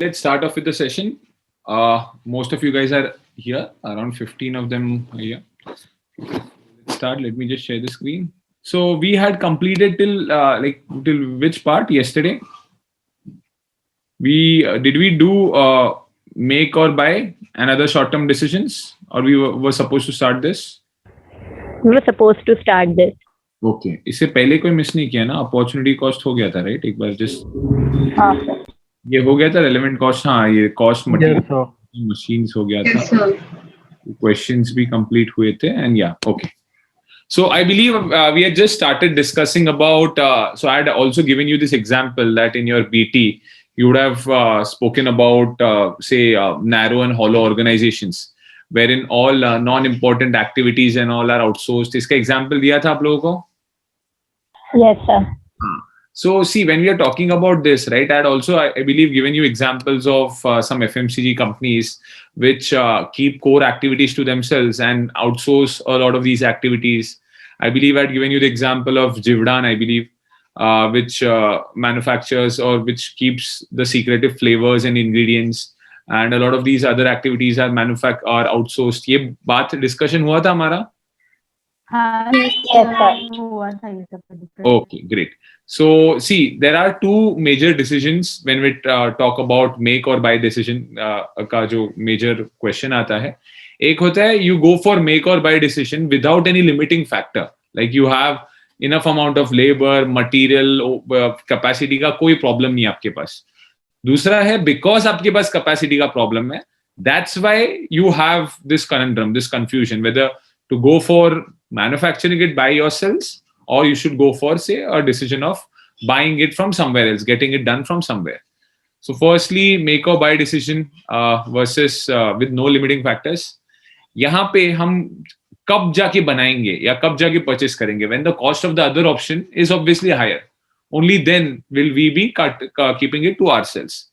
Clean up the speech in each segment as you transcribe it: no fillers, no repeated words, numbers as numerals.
let's start off with the session. Most of you guys are here, around 15 of them are here. Let's start. Let me just share the screen. So we had completed till which part yesterday? We did we do make or buy and other short-term decisions, or we were supposed to start this? We were supposed to start this. Okay इससे पहले कोई miss नहीं किया ना opportunity cost हो गया था right एक बार जस्ट हाँ सर ये हो गया था रेलेवेंट कॉस्ट हाँ ये cost Yes, material sir. Machines हो गया था क्वेश्चंस भी कंप्लीट हुए थे एंड या okay so I believe we had just started discussing about so I had also given you this example that in your BT you would have spoken about say narrow and hollow organizations wherein all non-important activities and all are outsourced इसका example दिया था आप लोगों को yes sir So see, when we are talking about this, right, I had also, I believe, given you examples of some FMCG companies which keep core activities to themselves and outsource a lot of these activities. I believe I had given you the example of Jivdan, I believe, which manufactures or which keeps the secretive flavors and ingredients. And a lot of these other activities are outsourced. ये बात discussion हुआ था हमारा? हाँ yes sir हुआ था ये सब different Okay, great. So, see, there are two major decisions when we talk about make or buy decision का जो major question आता है. एक होता है you go for make or buy decision without any limiting factor. Like you have enough amount of labor, material, capacity का कोई problem नहीं आपके पास. दूसरा है because आपके पास capacity का problem है. That's why you have this conundrum, this confusion whether to go for manufacturing it by yourselves or you should go for, say, a decision of buying it from somewhere else, getting it done from somewhere. So, firstly, make or buy decision versus with no limiting factors. यहाँ पे हम कब जाके बनाएंगे या कब जाके purchase करेंगे? When the cost of the other option is obviously higher, only then will we be keeping it to ourselves.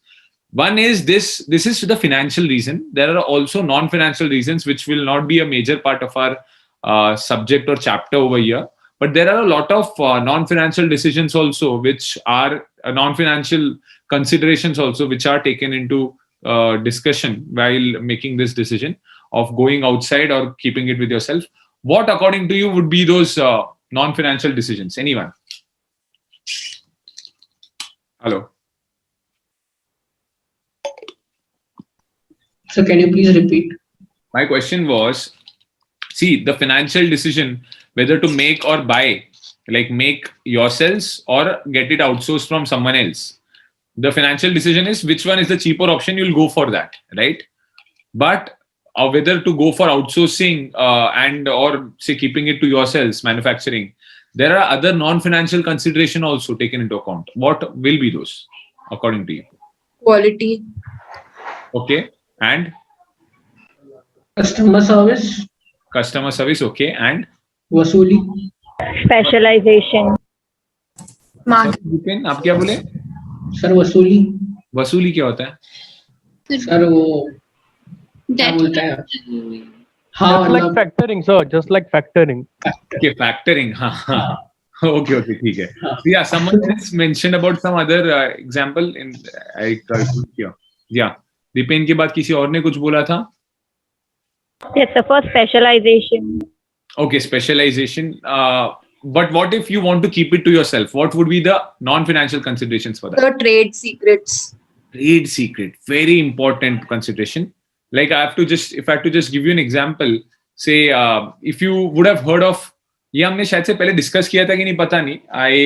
One is this is the financial reason. There are also non-financial reasons which will not be a major part of our subject or chapter over here. But there are a lot of non-financial decisions also, which are non-financial considerations also, which are taken into discussion while making this decision of going outside or keeping it with yourself. What, according to you, would be those non-financial decisions? Anyone? Hello. So can you please repeat? My question was, see, the financial decision whether to make or buy, like make yourselves or get it outsourced from someone else. The financial decision is which one is the cheaper option, you'll go for that, right? But whether to go for outsourcing and or say keeping it to yourselves, manufacturing, there are other non-financial consideration also taken into account. What will be those, according to you? Quality, Okay, and customer service, customer service, okay, and वसूली, specialization Vipin, आप क्या बोले? Sir वसूली, वसूली क्या होता है? Sir वो क्या बोलते हैं? हाँ Just like मतलब factoring, sir. Just like factoring. Okay, factoring. हाँ. Okay, ठीक है. So, yeah, someone else mentioned about some other example in yeah. Dipen के बाद किसी और ने कुछ बोला था? yes sir for specialization Okay, specialization. But what if you want to keep it to yourself? What would be the non-financial considerations for that? The trade secrets. Trade secret, very important consideration. Like if I have to just give you an example, say if you would have heard of, ये हमने शायद से पहले discuss किया था कि नहीं पता नहीं.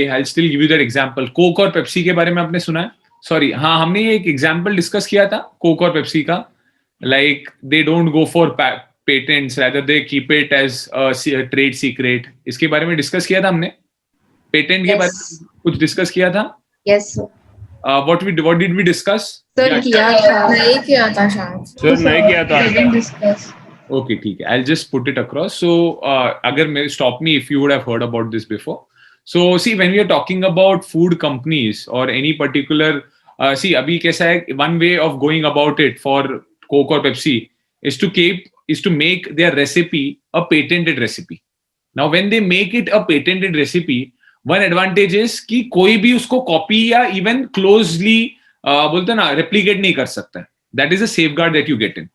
I'll still give you that example. Coke और पेप्सी के बारे में आपने सुना है? Sorry, हाँ हमने ये एक एग्जाम्पल डिस्कस किया था कोक और पेप्सी का. Like they don't go for patents, rather they keep it as a trade secret. इसके बारे में डिस्कस किया था हमने. पेटेंट के बारे में कुछ डिस्कस किया था. Yes, sir. What did we discuss? Sir, Yeah. किया था नहीं किया था शायद. Sir, नहीं किया था. We didn't discuss. Okay, ठीक है. I'll just put it across. So, अगर stop me if you would have heard about this before. So, see, when we are talking about food companies or any particular, see, अभी कैसा है? One way of going about it for Coke or Pepsi is to make their recipe a patented recipe. Now, when they make it a patented recipe, one advantage is कि कोई भी उसको copy या even closely बोलते ना replicate नहीं कर सकता. That is a safeguard that you get in.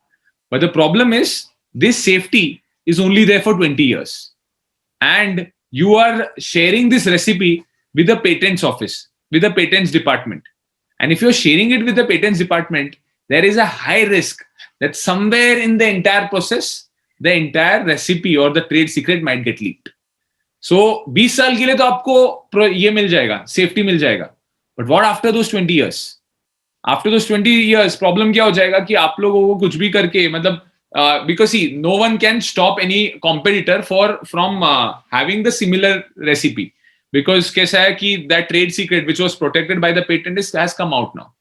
But the problem is this safety is only there for 20 years. And you are sharing this recipe with the patents office, with the patents department. And if you're sharing it with the patents department, there is a high risk that somewhere in the entire process, the entire recipe or the trade secret might get leaked. So 20 साल के लिए तो आपको ये मिल जाएगा, safety मिल जाएगा. But what after those 20 years? After those 20 years, problem क्या हो जाएगा कि आप लोगों को कुछ भी करके मतलब because see, no one can stop any competitor from having the similar recipe. Because कैसा है कि that trade secret which was protected by the patent has come out now.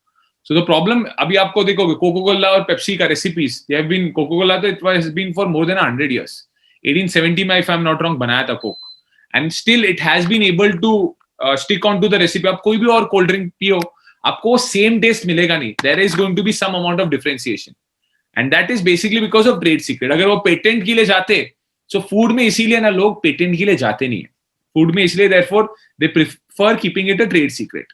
So the problem, अभी आपको देखोगे Coca-Cola और Pepsi का recipes, they have been, Coca-Cola तो it has been for more than 100 years. 1870 में if I'm not wrong बनाया था Coke. And still it has been able to stick on to the recipe. आप कोई भी और cold drink पियो, आपको same taste मिलेगा नहीं. There is going to be some amount of differentiation. And that is basically because of trade secret. अगर वो patent के लिए जाते, so food में इसीलिए ना लोग patent के लिए जाते नहीं है. Food में इसलिए therefore they prefer keeping it a trade secret.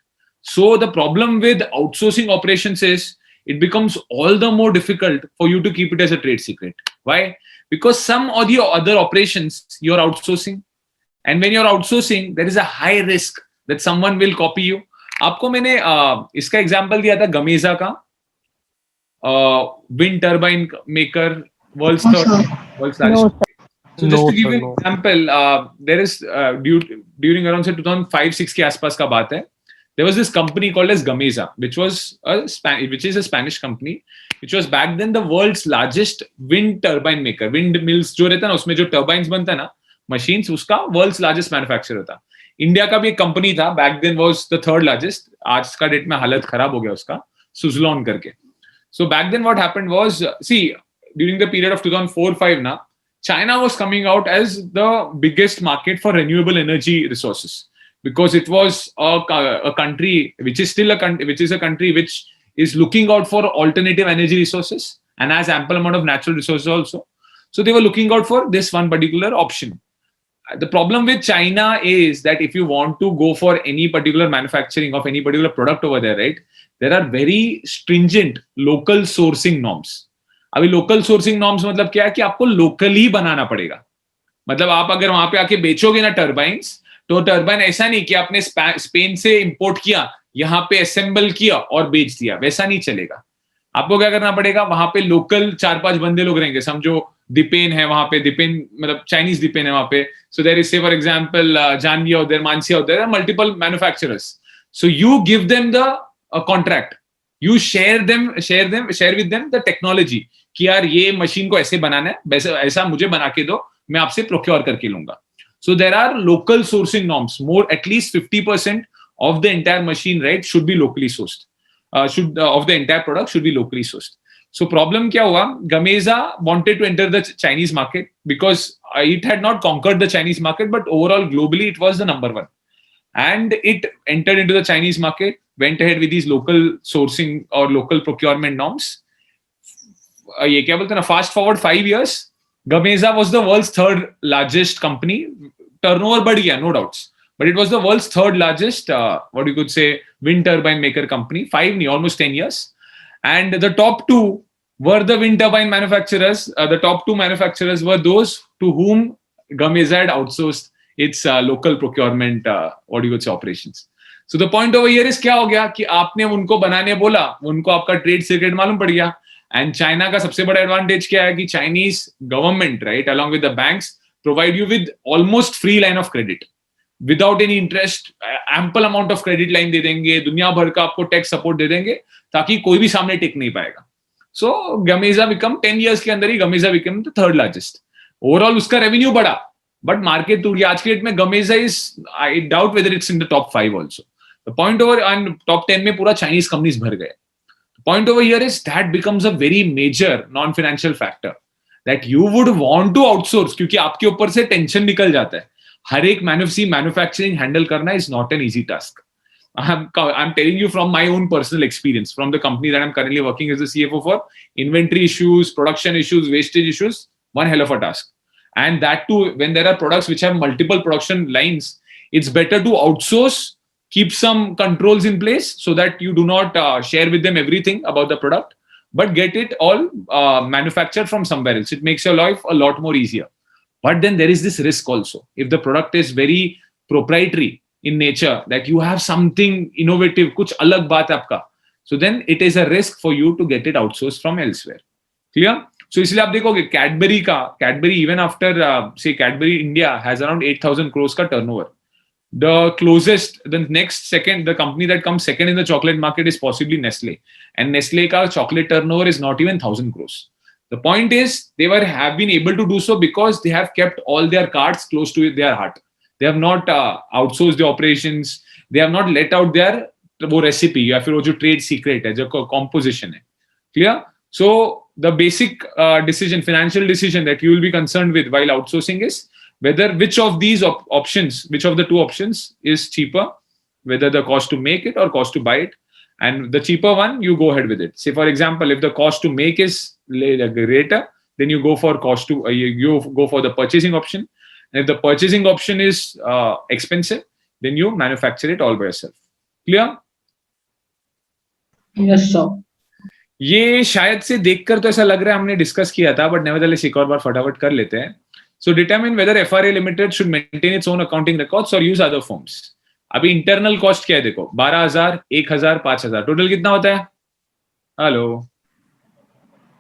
So the problem with outsourcing operations is it becomes all the more difficult for you to keep it as a trade secret. Why? Because some of the other operations you're outsourcing, and when you're outsourcing, there is a high risk that someone will copy you. आपको मैंने इसका example दिया था गमेजा का, wind turbine maker, world's largest. No, sir. So just to give sir, you an example, there is during around say 2005-6 के आसपास का बात है. There was this company called as Gamesa, which is a Spanish company, which was back then the world's largest wind turbine maker. Windmills जो रहता है ना, उसमें जो turbines बनता है ना, machines, उसका world's largest manufacturer था. इंडिया का भी एक कंपनी था, back then was the third largest. आज का डेट में हालत खराब हो गया उसका, Suzlon करके. So back then what happened was, see, during the period of 2004-5 na, China was coming out as the biggest market for renewable energy resources. Because it was a country which is still a country which is looking out for alternative energy resources and has ample amount of natural resources also. So they were looking out for this one particular option. The problem with China is that if you want to go for any particular manufacturing of any particular product over there, right, there are very stringent local sourcing norms. अभी local sourcing norms मतलब क्या है कि आपको locally बनाना पड़ेगा. मतलब आप अगर वहां पे आके बेचोगे ना टर्बाइन्स, तो टर्बाइन ऐसा नहीं कि आपने स्पेन से इंपोर्ट किया, यहाँ पे असेंबल किया और बेच दिया, वैसा नहीं चलेगा. आपको क्या करना पड़ेगा, वहां पे लोकल 4-5 बंदे लोग रहेंगे. समझो दिपेन है वहां पे, दिपेन मतलब चाइनीज दिपेन है वहां पे. So there is say for example Janvi out there, Mansi out there, multiple manufacturers. So you give them the contract, you share with them the technology कि यार ये मशीन को ऐसे बनाना है, ऐसा मुझे बना के दो, मैं आपसे प्रोक्योर करके लूंगा. So there are local sourcing norms. More, at least 50% of the entire machine, right, should be locally sourced. Of the entire product should be locally sourced. So problem क्या हुआ? Gamesa wanted to enter the Chinese market because it had not conquered the Chinese market, but overall globally it was the number one. And it entered into the Chinese market, went ahead with these local sourcing or local procurement norms. ये क्या बोलते हैं ना? Fast forward 5 years. Gamesa was the world's third largest company. Turnover बढ़ गया, no doubts. But it was the world's third largest, what you could say, wind turbine maker company. Almost 10 years. And the top two were the wind turbine manufacturers. The top two manufacturers were those to whom Gamesa had outsourced its local procurement, what you could say, operations. So the point over here is क्या हो गया कि आपने उनको बनाने बोला, उनको आपका ट्रेड सीक्रेट मालूम पड़ गया. एंड चाइना का सबसे बड़ा एडवांटेज क्या है कि Chinese government, right, along with the banks, provide you with almost free line of credit without any interest. Ample amount of credit line दे देंगे, दुनिया भर का आपको टैक्स सपोर्ट दे देंगे, ताकि कोई भी सामने टिक नहीं पाएगा. सो गमेजा बिकम 10 years के अंदर ही Gamesa become the third largest. Overall उसका रेवेन्यू बढ़ा, बट मार्केट टूट गया. आज के डेट में Gamesa is, I doubt whether it's in the top 5 also. The point over, and top 10 में पूरा चाइनीज कंपनीज भर गए. Point over here is that becomes a very major non-financial factor that you would want to outsource, क्योंकि आपके ऊपर से tension निकल जाता है. हर एक मैन्युफैक्चरिंग हैंडल करना is not an easy task. I'm telling you from my own personal experience, from the company that I'm currently working as the CFO for. Inventory issues, production issues, wastage issues, one hell of a task. And that too, when there are products which have multiple production lines, it's better to outsource keep some controls in place so that you do not share with them everything about the product, but get it all manufactured from somewhere else. It makes your life a lot more easier. But then there is this risk also. If the product is very proprietary in nature, that you have something innovative, kuch alag baat hai aapka, so then it is a risk for you to get it outsourced from elsewhere. Clear? So इसलिए आप देखोगे Cadbury even after say Cadbury India has around 8,000 crores का turnover. The company that comes second in the chocolate market is possibly Nestle, and Nestle ka chocolate turnover is not even 1,000 crores. The point is they have been able to do so because they have kept all their cards close to their heart. They have not outsourced the operations. They have not let out their वो recipe या फिर वो जो trade secret है, जो composition है. Clear? So the basic financial decision that you will be concerned with while outsourcing is whether which of these options, which of the two options is cheaper, whether the cost to make it or cost to buy it. And the cheaper one, you go ahead with it. Say, for example, if the cost to make is greater, then you go for you go for the purchasing option. And if the purchasing option is expensive, then you manufacture it all by yourself. Clear? Yes, sir. ये शायद से देखकर तो ऐसा लग रहा है हमने डिस्कस किया था, बट नेवरदलेस एक और बार फटाफट कर लेते हैं. So determine whether FRA Limited should maintain its own accounting records or use other firms. अभी इंटरनल कॉस्ट क्या है देखो, 12,000, 1,000, 5,000, टोटल कितना होता है? हेलो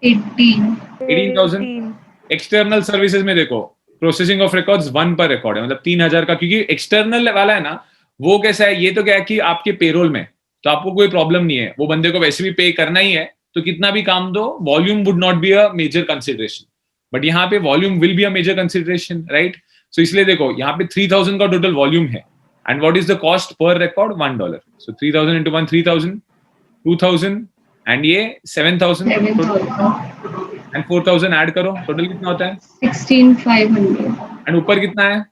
18,000. एक्सटर्नल सर्विसेज में देखो प्रोसेसिंग ऑफ रिकॉर्ड्स 1 पर रिकॉर्ड है, मतलब 3,000 का, क्योंकि एक्सटर्नल वाला है ना, वो कैसा है, ये तो क्या है कि आपके पेरोल में तो आपको कोई प्रॉब्लम नहीं है, वो बंदे को वैसे भी पे करना ही है, तो कितना भी काम दो, volume would not be a major consideration. But यहाँ पे volume will be a major consideration, right? So इसलिए देखो यहाँ पे 3,000 का टोटल वॉल्यूम है, and what is the cost per record? $1. So 3,000 into 1, 3,000, 2,000, and ये 7,000 एंड 4,000 ऐड करो, टोटल कितना होता है? 16,500. एंड ऊपर कितना है?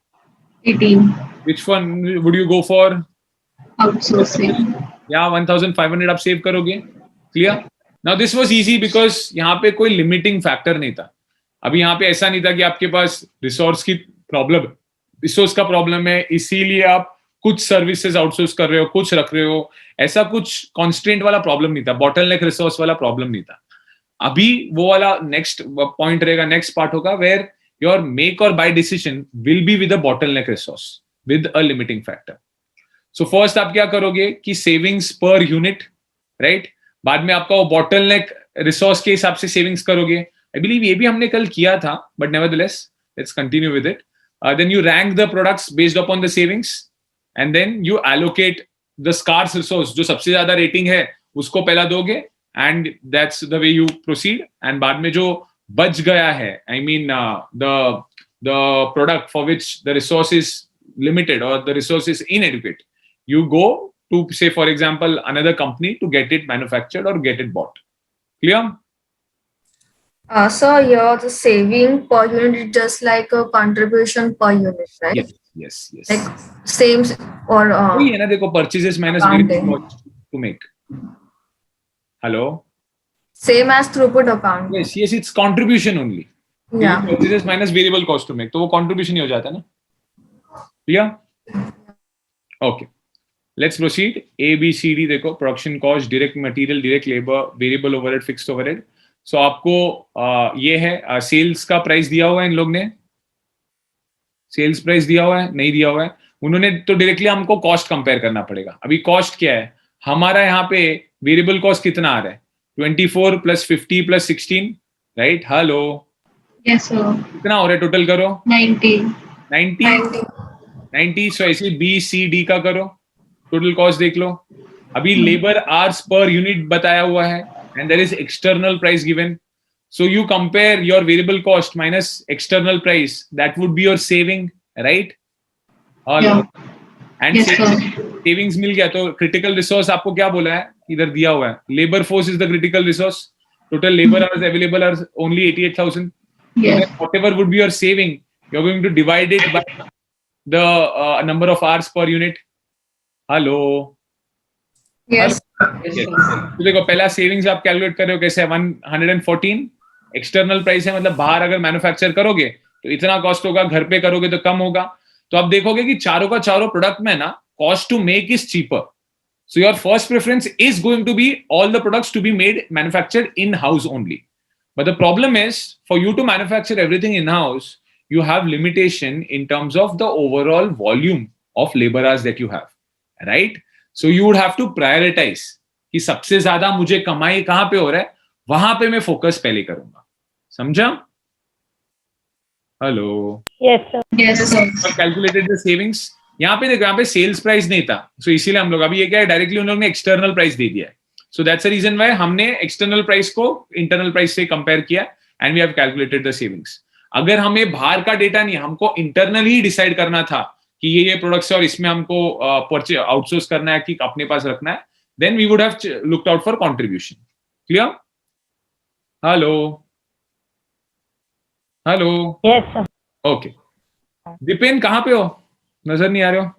18. Which one would you go for? Outsourcing. या 1,500 आप सेव करोगे. Clear? Now this was easy because यहाँ पे कोई लिमिटिंग फैक्टर नहीं था. अभी यहाँ पे ऐसा नहीं था कि आपके पास रिसोर्स का प्रॉब्लम है, इसीलिए आप कुछ सर्विसेज आउटसोर्स कर रहे हो, कुछ रख रहे हो, ऐसा कुछ कॉन्स्टेंट वाला प्रॉब्लम नहीं था, बॉटलनेक रिसोर्स वाला प्रॉब्लम नहीं था. अभी वो वाला नेक्स्ट पॉइंट रहेगा, नेक्स्ट पार्ट होगा, where your make or buy decision will be with a bottleneck resource with a limiting factor. So first आप क्या करोगे कि सेविंग्स पर यूनिट, राइट? बाद में आपका वो बॉटलनेक रिसोर्स के हिसाब से सेविंग्स करोगे. आई बिलीव ये भी हमने कल किया था, but nevertheless let's continue with it. Then you rank the products based upon the savings, and then you allocate the scarce resource. जो सबसे ज्यादा रेटिंग है उसको पहला दोगे, and that's the way you proceed. And बाद में जो बच गया है, I mean the product for which the resource is limited or the resource is inadequate, you go to, say for example, another company to get it manufactured or get it bought. Clear? So here the saving per unit is just like a contribution per unit, right? Yes. Like same or वही है ना, देखो purchases minus variable cost to make. Hello? same as throughput account. Yes, it's contribution only. Yeah. Purchases minus variable cost to make, तो वो contribution ही हो जाता है ना. Clear? Okay. Let's proceed. A, B, C, D देखो, production cost, direct material, direct labor, variable overhead, fixed overhead. So आपको ये है सेल्स का प्राइस दिया हुआ है, इन लोग ने सेल्स प्राइस दिया हुआ है, नहीं दिया हुआ है उन्होंने, तो डायरेक्टली हमको कॉस्ट कंपेयर करना पड़ेगा. अभी कॉस्ट क्या है हमारा, यहाँ पे वेरिएबल कॉस्ट कितना आ रहा है? 24 + 50 + 16, राइट? Hello, Yes, sir. कितना हो रहा है टोटल? करो 90. सो ऐसे बी सी डी का करो, टोटल कॉस्ट देख लो. अभी लेबर आवर्स पर यूनिट बताया हुआ है, and there is external price given, so you compare your variable cost minus external price, that would be your saving, right? Yeah. And Yes, sir. savings मिल गया, तो critical resource आपको क्या बोला है, इधर दिया हुआ है, labor force is the critical resource, total labor hours available are only 88,000. Yes. So whatever would be your saving, you're going to divide it by the number of hours per unit. Hello? Yes. तो देखो पहला savings आप calculate कर रहे हो कैसे, 114 external price है, मतलब बाहर अगर मैन्युफैक्चर करोगे तो इतना कॉस्ट होगा, घर पे करोगे तो कम होगा. तो आप देखोगे कि चारों का चारों प्रोडक्ट में ना cost to make is cheaper. So your first preference is going to be all the products to be manufactured in-house only. But the problem is, for you to manufacture everything in-house, you have limitation in terms of the overall volume of labor hours that you have, right? So you would have to prioritize कि सबसे ज्यादा मुझे कमाई कहाँ पे हो रहा है, वहां पे मैं फोकस पहले करूंगा. समझा? Hello. Yes, sir. Yes, sir. Calculated the savings. यहाँ पे देखो, यहाँ पे सेल्स प्राइस नहीं था, सो इसीलिए हम लोग अभी ये क्या है, डायरेक्टली उन लोगों ने एक्सटर्नल प्राइस दे दिया है. So that's the reason why हमने एक्सटर्नल प्राइस को इंटरनल प्राइस से कंपेयर किया and we have calculated the savings. अगर हमें बाहर का डेटा नहीं, हमको इंटरनली ही डिसाइड करना था कि ये प्रोडक्ट्स है और इसमें हमको परचेज आउटसोर्स करना है कि अपने पास रखना है, then we would have looked out for contribution. Clear? Hello. Hello. Yes, sir. Okay. Dipen कहाँ पे हो? नजर नहीं आ रहे हो.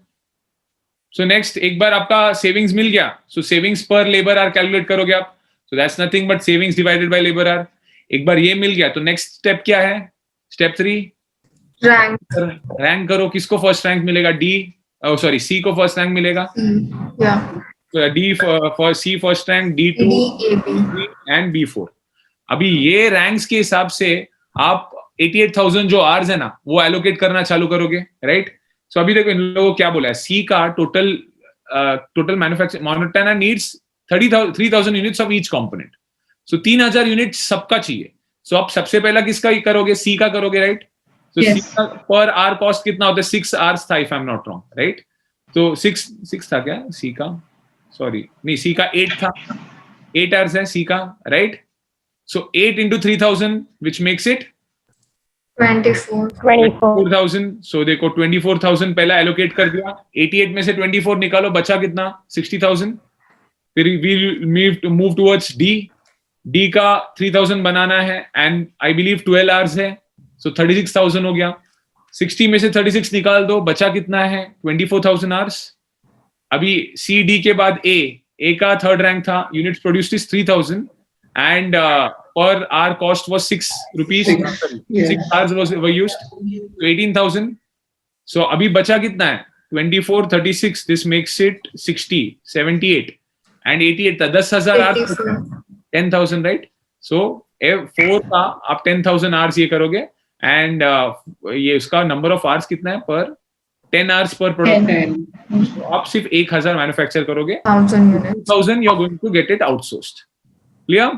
सो नेक्स्ट, एक बार आपका सेविंग्स मिल गया, सो सेविंग्स पर लेबर आर कैलकुलेट करोगे आप. So that's nothing but savings divided by labour hour. एक बार ये मिल गया तो नेक्स्ट स्टेप क्या है? स्टेप 3, रैंक करो. किसको फर्स्ट रैंक मिलेगा? सी को फर्स्ट रैंक मिलेगा. D for C first rank, D2 and B4. अभी ये रैंक्स के हिसाब से आप 88,000 जो आवर्स है ना, वो एलोकेट करना चालू करोगे, राइट? सो अभी देखो इन लोगों को क्या बोला है. सी का टोटल मैन्युफैक्चर मोनोटाना needs 3,000 units of each component. So 3,000 unit सबका चाहिए. सो आप सबसे पहला किसका करोगे? सी का करोगे, राइट? तो सी का पर आवर कॉस्ट कितना होता है? 6 आवर्स था, if I am not wrong, right? तो 6 था क्या सी का? सॉरी नहीं, सी का 8 था. 8 आवर्स है सी का, right? So 8 into 3,000 which makes it 24,000. सो देखो 24,000 पहला एलोकेट कर दिया. 88 में से 24 निकालो, बचा कितना? 60,000. फिर वी मूव टुवर्ड्स डी का 3,000 बनाना है एंड आई बिलीव 12 आवर्स है, सो 36,000 हो गया. 60 में से 36 निकाल दो, बचा कितना है? 24,000 आवर्स. अभी सी डी के बाद ए का थर्ड रैंक था. Units produced is 3,000 and per hour cost was 6 rupees. 6 hours were used, so 18,000. So अभी बचा कितना है? 24, 36. This makes it 60, 78 and 88 था. 10,000 hours, 10,000, right? So 4 का आप 10,000 hours ये करोगे एंड ये उसका नंबर ऑफ आवर्स कितना है? पर 10 hours per product. So आप सिर्फ 1,000 मैन्युफैक्चर करोगे. 2,000 you are going to get it outsourced. Clear?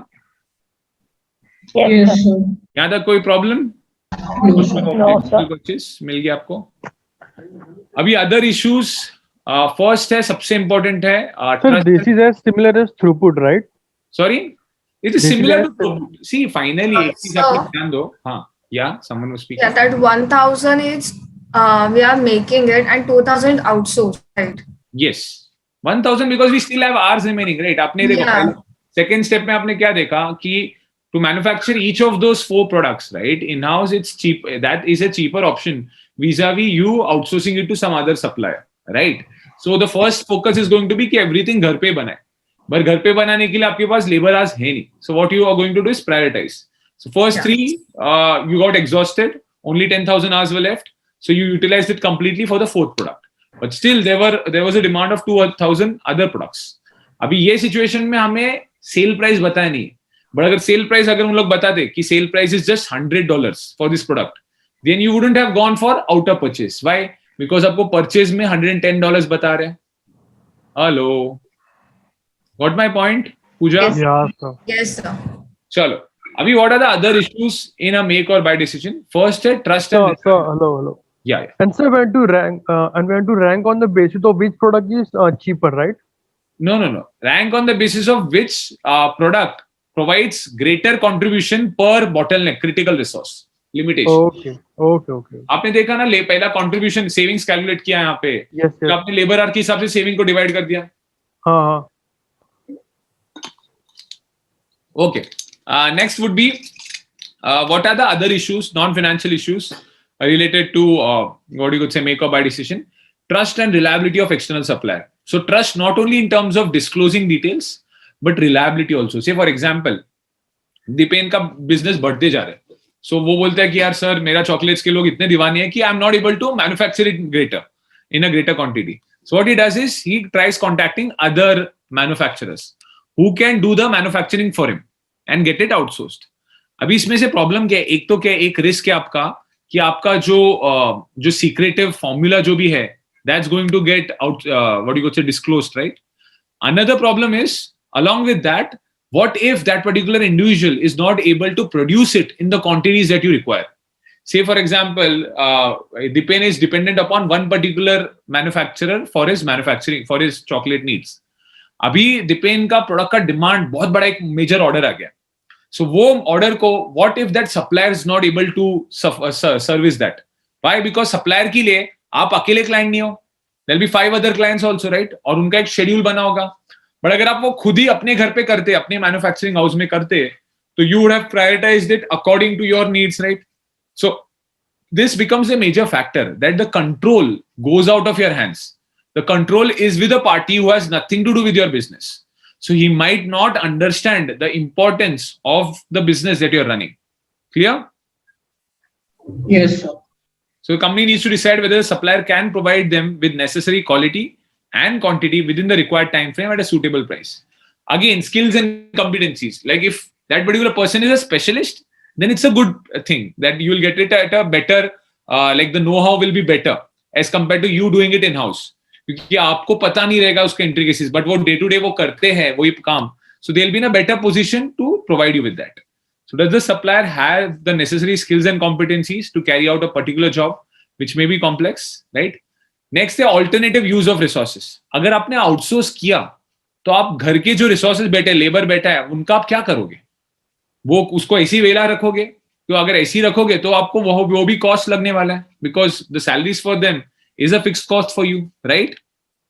Yes, sir. यहाँ तक कोई प्रॉब्लम? No, sir. मिल गया आपको. अभी अदर इश्यूज, फर्स्ट है, सबसे इंपॉर्टेंट है Sir, this is as similar as throughput, right? Sorry, it is This is similar as- to. See finally एक चीज आप ध्यान दो. हाँ, yeah someone was speaking. Yeah, that 1,000 is we are making it and 2,000 outsourced, right? Yes, 1,000 because we still have hours remaining, right? आपने देखो Yeah. Second step में आपने क्या देखा कि to manufacture each of those 4 products, right, in house it's cheap. That is a cheaper option vis-a-vis you outsourcing it to some other supplier, right? So the first focus is going to be कि everything घर पे बनाए. पर घर पे बनाने के लिए आपके पास लेबर आवर्स है नहीं. So what you are going to do is prioritize. So first 3 you got exhausted, only 10,000 hours were left, so you utilized it completely for the 4th product. But still there was a demand of 2,000 other products. अभी ये situation में हमें sale price बताया नहीं. But अगर sale price अगर हम लोग बताते कि sale price is just $100 for this product, then you wouldn't have gone for outer purchase. Why? Because आपको परचेज में $110 बता रहे हैं. Hello, got my point Pooja? Yeah, sir. Yes, sir. चलो, अभी what are the other issues in a make or buy decision? First है trust and Hello. Yeah And sir, when to rank on the basis of which product is cheaper, right? no rank on the basis of which product provides greater contribution per bottleneck, critical resource limitation. Okay. आपने देखा ना, पहला contribution savings calculate किया यहाँ पे, Yes. तो आपने labour our के हिसाब से सेविंग को डिवाइड कर दिया. हाँ. Okay. Next would be what are the other issues, non-financial issues related to what you could say make or buy decision? Trust and reliability of external supplier. So trust not only in terms of disclosing details, but reliability also. Say for example, Dipen का business बढ़ते जा रहा है, सो वो बोलता है कि यार सर मेरा चॉकलेट्स के लोग इतने दीवाने हैं कि I am not able to manufacture it in a greater quantity. So what he does is he tries contacting other manufacturers who can do the manufacturing for him and get it outsourced. अभी इसमें से problem क्या है? एक तो क्या, एक risk है आपका कि आपका जो सीक्रेटिव फॉर्मूला जो भी है, that's going to get out, what do you say, disclosed, right? Another problem is, along with that, what if that particular individual is not able to produce it in the quantities that you require? Say, for example, Dipen is dependent upon one particular manufacturer for his manufacturing, for his chocolate needs. अभी Dipen का product का demand बहुत बड़ा एक major order आ गया. So वो order को, what if that supplier is not able to service that? Why? Because supplier के लिए आप अकेले क्लाइंट नहीं हो. There'll be 5 other clients also, right? और उनका एक शेड्यूल बना होगा. बट अगर आप वो खुद ही अपने घर पे करते, अपने मैन्युफैक्चरिंग हाउस में करते, तो you would have prioritized it according to your needs, right? So this becomes a major factor, that the control goes out of your hands. The control is with a party who has nothing to do with your business. So he might not understand the importance of the business that you're running. Clear? Yes, sir. So the company needs to decide whether the supplier can provide them with necessary quality and quantity within the required time frame at a suitable price. Again, skills and competencies. Like if that particular person is a specialist, then it's a good thing that you will get it at a better, like the know-how will be better as compared to you doing it in-house. क्योंकि आपको पता नहीं रहेगा उसके intricacies, but वो day to day वो करते हैं वही काम. So they'll be in a better position to provide you with that. So does the supplier have the necessary skills and competencies to carry out a particular job, which may be complex, right? Next है alternative use of resources. अगर आपने outsource किया, तो आप घर के जो resources बैठे, labor बैठा है, उनका आप क्या करोगे? वो उसको ऐसी वेला रखोगे? तो अगर ऐसी रखोगे, तो आपको वो भी cost लगने वाला है, because the salaries for them is a fixed cost for you, right?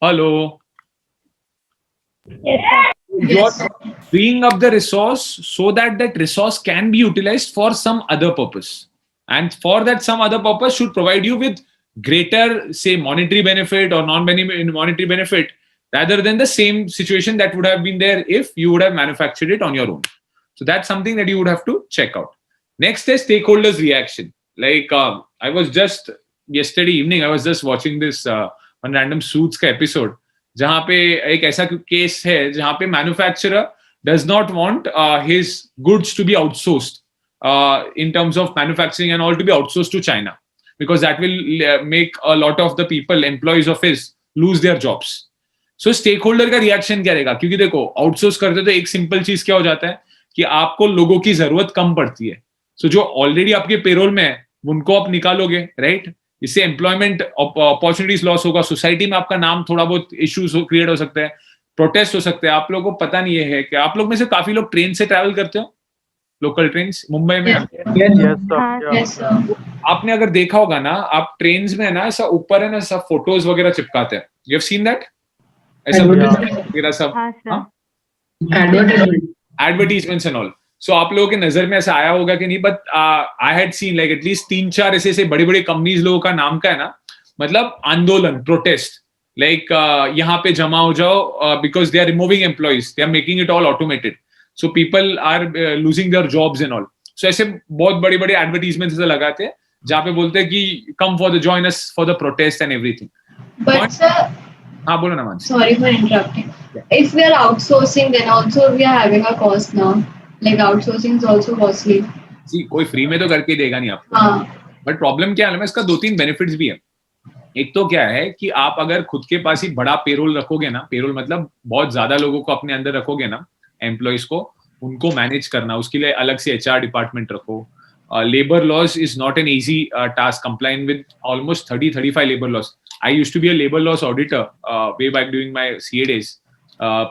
Hello. You're freeing up the resource so that that resource can be utilized for some other purpose, and for that some other purpose should provide you with greater, say, monetary benefit or non-monetary benefit, rather than the same situation that would have been there if you would have manufactured it on your own. So that's something that you would have to check out. Next is stakeholders' reaction. Like I was just yesterday evening, I was just watching this one random Suits का episode, जहाँ पे एक ऐसा case है जहाँ पे manufacturer does not want his goods to be outsourced in terms of manufacturing and all to be outsourced to China, because that will make a lot of the people, employees of his, lose their jobs. So stakeholder का reaction क्या रहेगा? क्योंकि देखो outsource करते तो एक simple चीज क्या हो जाता है कि आपको लोगों की जरूरत कम पड़ती है. So जो already आपके पेरोल में है उनको आप निकालोगे, right? इससे एम्प्लॉयमेंट अपॉर्चुनिटीज लॉस होगा, सोसाइटी में आपका नाम थोड़ा बहुत इश्यूज क्रिएट हो सकते हैं, प्रोटेस्ट हो सकते हैं. आप लोगों को पता नहीं है कि आप लोग में से काफी लोग ट्रेन से ट्रैवल करते हो, लोकल ट्रेन मुंबई में. Yes, sir. आपने अगर देखा होगा ना, आप ट्रेन में है ना ऐसा ऊपर है ना सब फोटोज वगैरह चिपकाते हैं. You have seen that? ऐसा वगैरह सब एडवर्टीजमेंट्स एंड ऑल. सो आप लोगों के नजर में ऐसा आया होगा कि नहीं, but I had seen like at least 3-4 ऐसे बड़ी बड़ी कंपनीज लोगों का नाम का है ना, मतलब आंदोलन, प्रोटेस्ट, लाइक यहाँ पे जमा हो जाओ because they are removing employees, they are making it all automated, so people are losing their jobs and all. So ऐसे बहुत बड़ी बड़ी एडवर्टीजमेंट्स ऐसे लगाते हैं जहाँ पे बोलते हैं कि come for the join us for the protest and everything. But sir, हाँ बोलो ना Mansi. sorry for interrupting. If we are outsourcing, then also we are having a cost now. Like outsourcing is also costly. जी, कोई free में तो करके देगा नहीं आपको. हाँ. बट प्रॉब्लम क्या है ना, इसका 2-3 बेनिफिट्स भी है. एक तो क्या है कि आप अगर खुद के पास ही बड़ा पेरोल रखोगे ना, पेरोल मतलब बहुत ज्यादा लोगों को अपने अंदर रखोगे ना, एम्प्लॉइज को, उनको मैनेज करना, उसके लिए अलग से HR डिपार्टमेंट रखो. Labour laws is not an easy task, complying with almost 30-35 labour laws. I used to be a labour laws auditor way back during my CA days.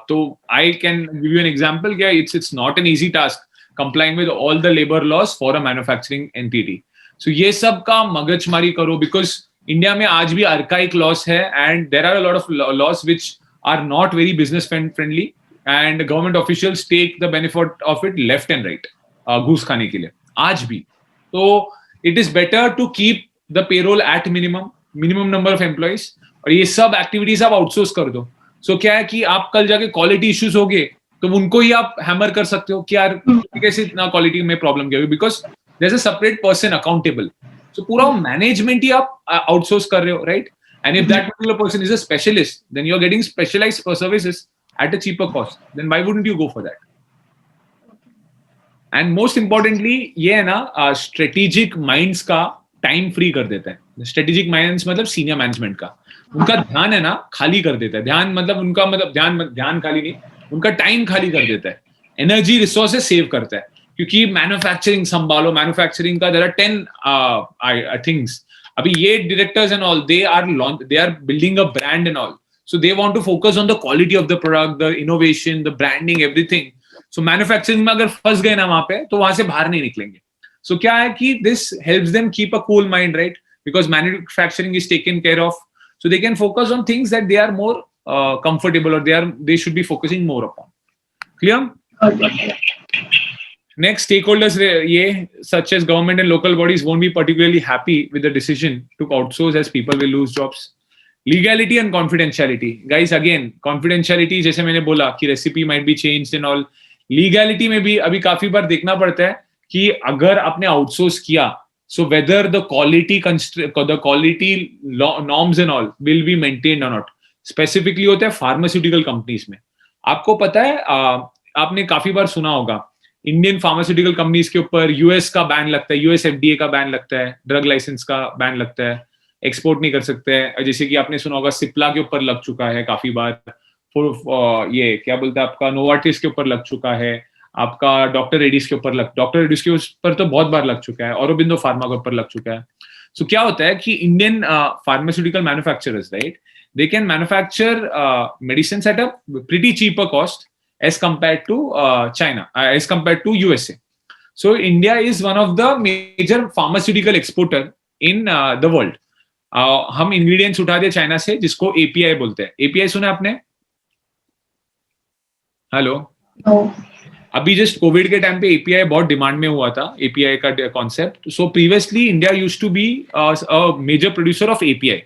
So I can give you an example. Yeah, it's not an easy task complying with all the labor laws for a manufacturing entity. So ये सब का मगजमारी करो, because India में आज भी archaic laws है, and there are a lot of laws which are not very business friendly, and government officials take the benefit of it left and right, घूस खाने के लिए आज भी. तो it is better to keep the payroll at minimum number of employees, और ये सब activities आप outsource कर दो. सो क्या है कि आप कल जाके क्वालिटी इश्यूज हो गए तो उनको ही आप हैमर कर सकते हो कि यार कैसे इतना क्वालिटी में प्रॉब्लम क्या हुई, because there is a separate person accountable. So पूरा मैनेजमेंट ही आप आउटसोर्स कर रहे हो, right? And if that particular person is a specialist, then you're getting specialized services at a cheaper cost. Then why wouldn't you go for that? And most importantly, ये है ना strategic minds का time free कर देता है. Strategic minds मतलब senior management का. उनका ध्यान है ना खाली कर देता है. ध्यान मतलब उनका मतलब ध्यान खाली नहीं, उनका time खाली कर देता है. Energy resources save करता है. क्योंकि मैन्युफैक्चरिंग संभालो, मैन्युफैक्चरिंग का देयर आर 10 थिंग्स. अभी ये directors and all they are building a brand and all, so they want to focus on the quality of the product, the innovation, the branding, everything. So manufacturing में अगर फंस गए ना वहां पे, तो वहां से बाहर नहीं निकलेंगे. सो क्या है कि this helps them keep a cool mind, right? Because manufacturing is taken care of, so they can focus on things that they are more comfortable, or they should be focusing more upon. Clear? Next, stakeholders such as government and local bodies won't be particularly happy with the decision to outsource, as people will lose jobs. Legality and confidentiality. Guys, again, confidentiality, जैसे मैंने बोला कि recipe might be changed and all. Legality में भी अभी काफी बार देखना पड़ता है कि अगर आपने outsource किया, so whether the quality norms and all will be maintained or not. Specifically होता है pharmaceutical companies में. आपको पता है, आपने काफी बार सुना होगा, इंडियन फार्मास्यूटिकल कंपनीज के ऊपर यूएस का बैन लगता है, यूएस एफडीए का बैन लगता है, ड्रग लाइसेंस का बैन लगता है, एक्सपोर्ट नहीं कर सकते हैं. जैसे कि आपने सुना होगा सिप्ला के ऊपर लग चुका है काफी बार, ये क्या बोलते हैं आपका नोवार्टिस के ऊपर लग चुका है, आपका डॉक्टर रेड्डीज के ऊपर तो बहुत बार लग चुका है, औरोबिंदो फार्मा के ऊपर लग चुका है. सो क्या होता है कि Indian pharmaceutical manufacturers, right, they can manufacture medicine at a pretty cheaper cost as compared to China, as compared to USA. So India is one of the major pharmaceutical exporter in the world. हम ingredients उठाते हैं China से, जिसको API बोलते हैं. API सुना आपने? Hello? अभी जस्ट कोविड के टाइम पे API बहुत डिमांड में हुआ था, API का concept. So previously India used to be a major producer of API.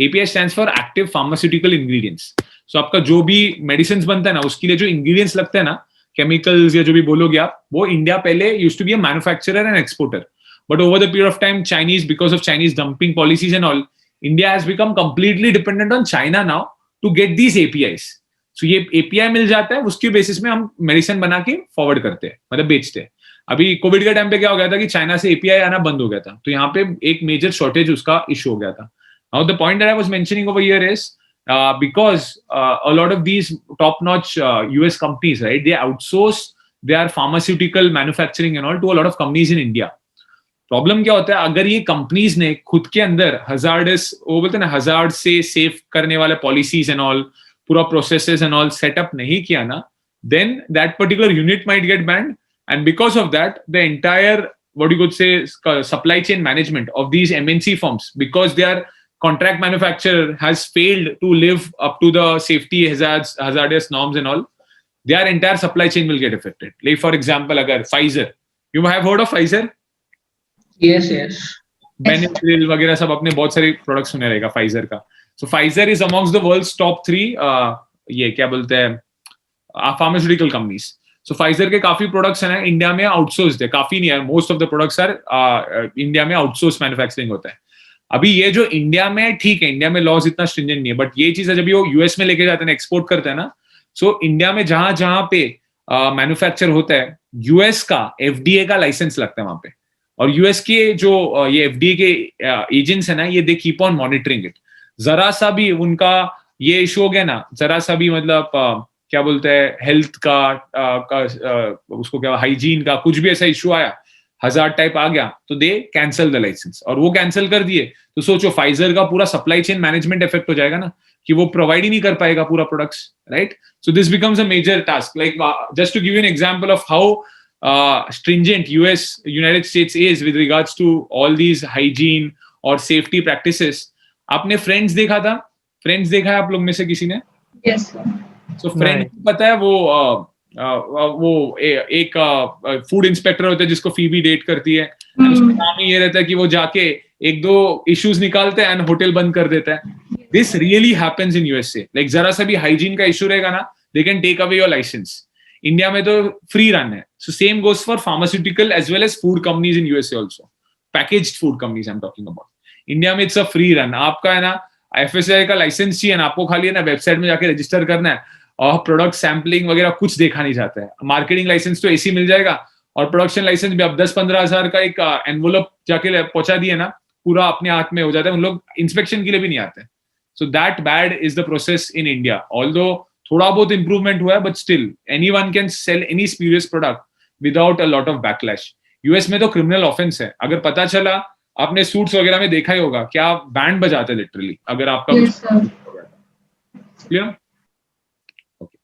API stands for active pharmaceutical ingredients. So आपका जो भी मेडिसिन बनता है ना, उसके लिए जो इंग्रेडिएंट्स लगते हैं ना, केमिकल्स या जो भी बोलोगे आप, वो इंडिया पहले used to be a manufacturer and exporter. But over the period of time Chinese, because of Chinese dumping policies and all, India has become completely dependent on China now to get these APIs. So ये API मिल जाता है, उसके basis में हम medicine बना के forward करते हैं, मतलब बेचते हैं. अभी कोविड के टाइम पे क्या हो गया था कि चाइना से API आना बंद हो गया था, तो यहाँ पे एक मेजर शॉर्टेज उसका इशू हो गया था. Now the point that I was mentioning over here is because a lot of these top-notch US companies, right, they outsource their pharmaceutical manufacturing and all to a lot of companies in India. Problem क्या होता है, अगर ये companies ने खुद के अंदर hazardous, वो बोलते हैं ना, hazard से safe करने वाले policies and all, पूरा processes and all set up नहीं किया ना, then that particular unit might get banned, and because of that, the entire, what you could say, supply chain management of these MNC firms, because they are contract manufacturer has failed to live up to the safety hazardous norms and all, their entire supply chain will get affected. Like for example, agar Pfizer, you have heard of Pfizer? Yes. Benadryl वगैरह सब अपने बहुत सारे products सुने रहेगा Pfizer का. So Pfizer is amongst the world's top 3 ये क्या बोलते हैं pharmaceutical companies. So Pfizer के काफी प्रोडक्ट्स हैं इंडिया में आउटसोर्स्ड है, काफी नहीं है, most of the products R India में आउटसोर्स मैन्युफैक्चरिंग होता है. अभी ये जो इंडिया में, ठीक है, इंडिया में लॉज इतना स्ट्रिंजेंट नहीं है, बट ये चीज है जब वो यूएस में लेके जाते हैं, एक्सपोर्ट करते हैं ना, सो इंडिया में जहां जहां पे मैन्युफैक्चर होता है, यूएस का FDA का लाइसेंस लगता है वहां पे. और यूएस के जो ये FDA के एजेंट्स है ना, ये they keep on monitoring it. जरा सा भी उनका ये इशू हो गया ना, जरा सा भी मतलब क्या बोलते हैं, हेल्थ का उसको क्या, हाइजीन का कुछ भी ऐसा इशू आया, हजार टाइप आ गया, तो दे कैंसल द लाइसेंस. और वो कैंसिल कर दिए तो सोचो फाइजर का पूरा सप्लाई चेन मैनेजमेंट इफेक्ट हो जाएगा ना, कि वो प्रोवाइड ही नहीं कर पाएगा पूरा products, right? So this becomes a major task. Like just to give you an example of how stringent United States is with regards to all these hygiene और safety practices. आपने फ्रेंड्स देखा था? Friends देखा है आप लोग में से किसी ने? Yes. So फ्रेंड्स पता है वो एक फूड इंस्पेक्टर होता है जिसको फीबी डेट करती है. उसका काम ही ये रहता है कि वो जाके 1-2 इश्यूज निकालते हैं एंड होटल बंद कर देता है. This really happens in USA. Like जरा सा भी हाइजीन का इशू रहेगा ना, they can take away your licence. India में तो फ्री रन है. So same goes for pharmaceutical as well as food companies in USA also. Packaged food companies I am talking about. India में it's a free run. आपका है ना, FSSAI का licence चाहिए ना, आपको खाली है ना वेबसाइट में जाके रजिस्टर करना है और प्रोडक्ट सैम्पलिंग वगैरह कुछ देखा नहीं जाता है. मार्केटिंग लाइसेंस तो ऐसी मिल जाएगा और प्रोडक्शन लाइसेंस भी अब 10-15 हजार का एक एनवलप जाके पहुंचा दिए ना, पूरा अपने हाथ में हो जाता है. उन लोग इंस्पेक्शन के लिए भी नहीं आते. So that bad is the process in India. Although थोड़ा बहुत इंप्रूवमेंट हुआ है, but still anyone can sell any spurious product without a lot of backlash. US में तो क्रिमिनल ऑफेंस है. अगर पता चला, आपने सूट्स वगैरह में देखा ही होगा, क्या बैंड बजाते लिटरली अगर आपका Yes, sir. clear? Okay.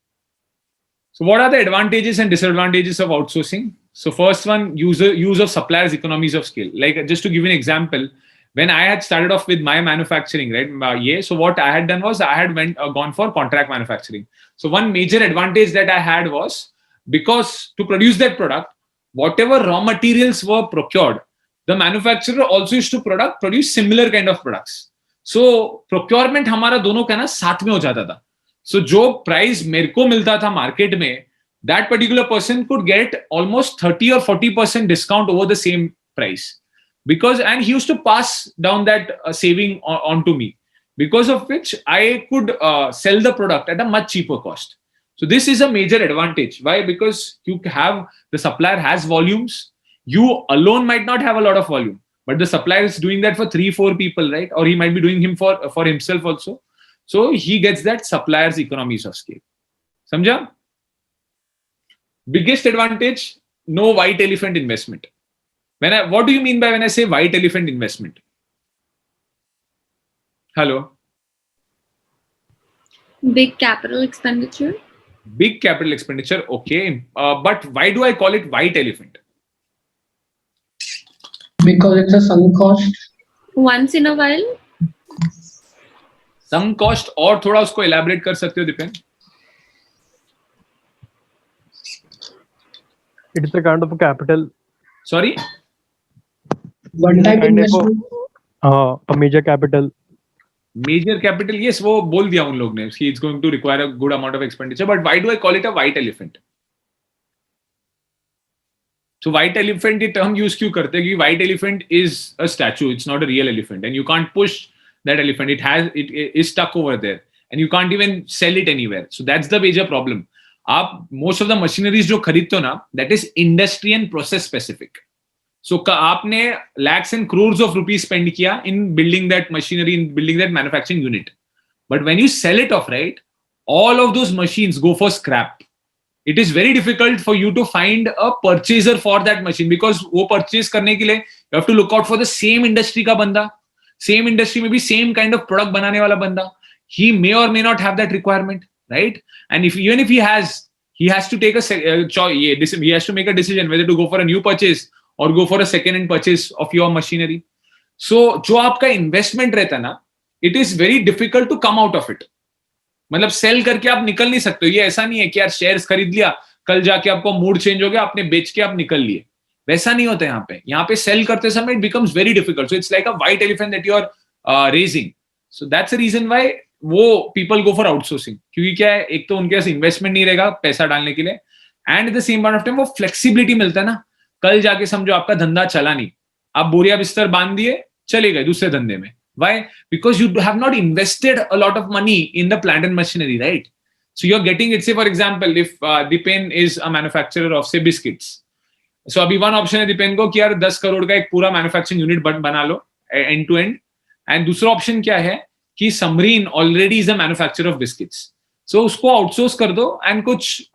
So what are the advantages and disadvantages of outsourcing? So first one, use of suppliers economies of scale. Like just to give you an example, when I had started off with my manufacturing, right? So what I had done was I had gone for contract manufacturing. So one major advantage that I had was, because to produce that product, whatever raw materials were procured, the manufacturer also used to produce similar kind of products. So procurement हमारा दोनों का ना साथ में हो जाता था. So जो प्राइस मेरे को मिलता था मार्केट में, that particular person could get almost 30 or 40% discount over the same price, because and he used to pass down that saving on to me, because of which I could sell the product at a much cheaper cost. So this is a major advantage. Why? Because you have, the supplier has volumes. You alone might not have a lot of volume, but the supplier is doing that for 3-4 people, right? Or he might be doing him for himself also. So he gets that supplier's economies of scale. Samjha? Biggest advantage, no white elephant investment. What do you mean by when I say white elephant investment? Hello? Big capital expenditure. Big capital expenditure, okay. But why do I call it white elephant? Because it's a sunk cost. Once in a while. Sunk cost, और थोड़ा उसको elaborate कर सकते हो Dipen? It is a kind of a capital, Sorry? One time kind of investment. a major capital. Major capital, yes, वो बोल दिया उन लोग ने. He is going to require a good amount of expenditure. But why do I call it a white elephant? So white elephant ये term use क्यों करते हैं? कि white elephant is a statue. It's not a real elephant, and you can't push that elephant. It is stuck over there, and you can't even sell it anywhere. So that's the major problem. आप most of the machineries जो खरीदते हो ना, that is industry and process specific. So आपने lakhs and crores of rupees spend किया in building that machinery, in building that manufacturing unit. But when you sell it off, right, all of those machines go for scrap. It is very difficult for you to find a purchaser for that machine, because वो purchase करने के लिए you have to look out for the same industry का बंदा, same industry में भी same kind of product बनाने वाला बंदा. He may or may not have that requirement, right? And even if he has to take he has to make a decision whether to go for a new purchase or go for a second-hand purchase of your machinery. So जो आपका investment रहता ना, it is very difficult to come out of it. मतलब cell करके आप निकल नहीं सकते हो. ये ऐसा नहीं है कि यार शेयर्स खरीद लिया, कल जाके आपको मूड चेंज हो गया, आपने बेच के आप निकल लिए. वैसा नहीं होता यहाँ पे. यहाँ पे सेल करते समय it becomes very difficult. So it's like a white elephant that you are raising. So that's the reason why वो people go for outsourcing. क्योंकि क्या है, एक तो उनके पास इन्वेस्टमेंट नहीं रहेगा पैसा डालने के लिए, and eight the same point of time वो फ्लेक्सिबिलिटी मिलता है ना. कल जाके समझो आपका धंधा चला नहीं, आप बोरिया बिस्तर बांध दिए, चले गए दूसरे धंधे में. Why? Because you have not invested a lot of money in the plant and machinery, right? So you're getting it. Say for example, if Dipen is a manufacturer of say biscuits, so अभी one option है Dipen को कि यार 10 करोड़ का एक पूरा manufacturing unit बना लो end to end, and दूसरा ऑप्शन क्या है कि Samreen already is a manufacturer of biscuits, so उसको outsource कर दो and कुछ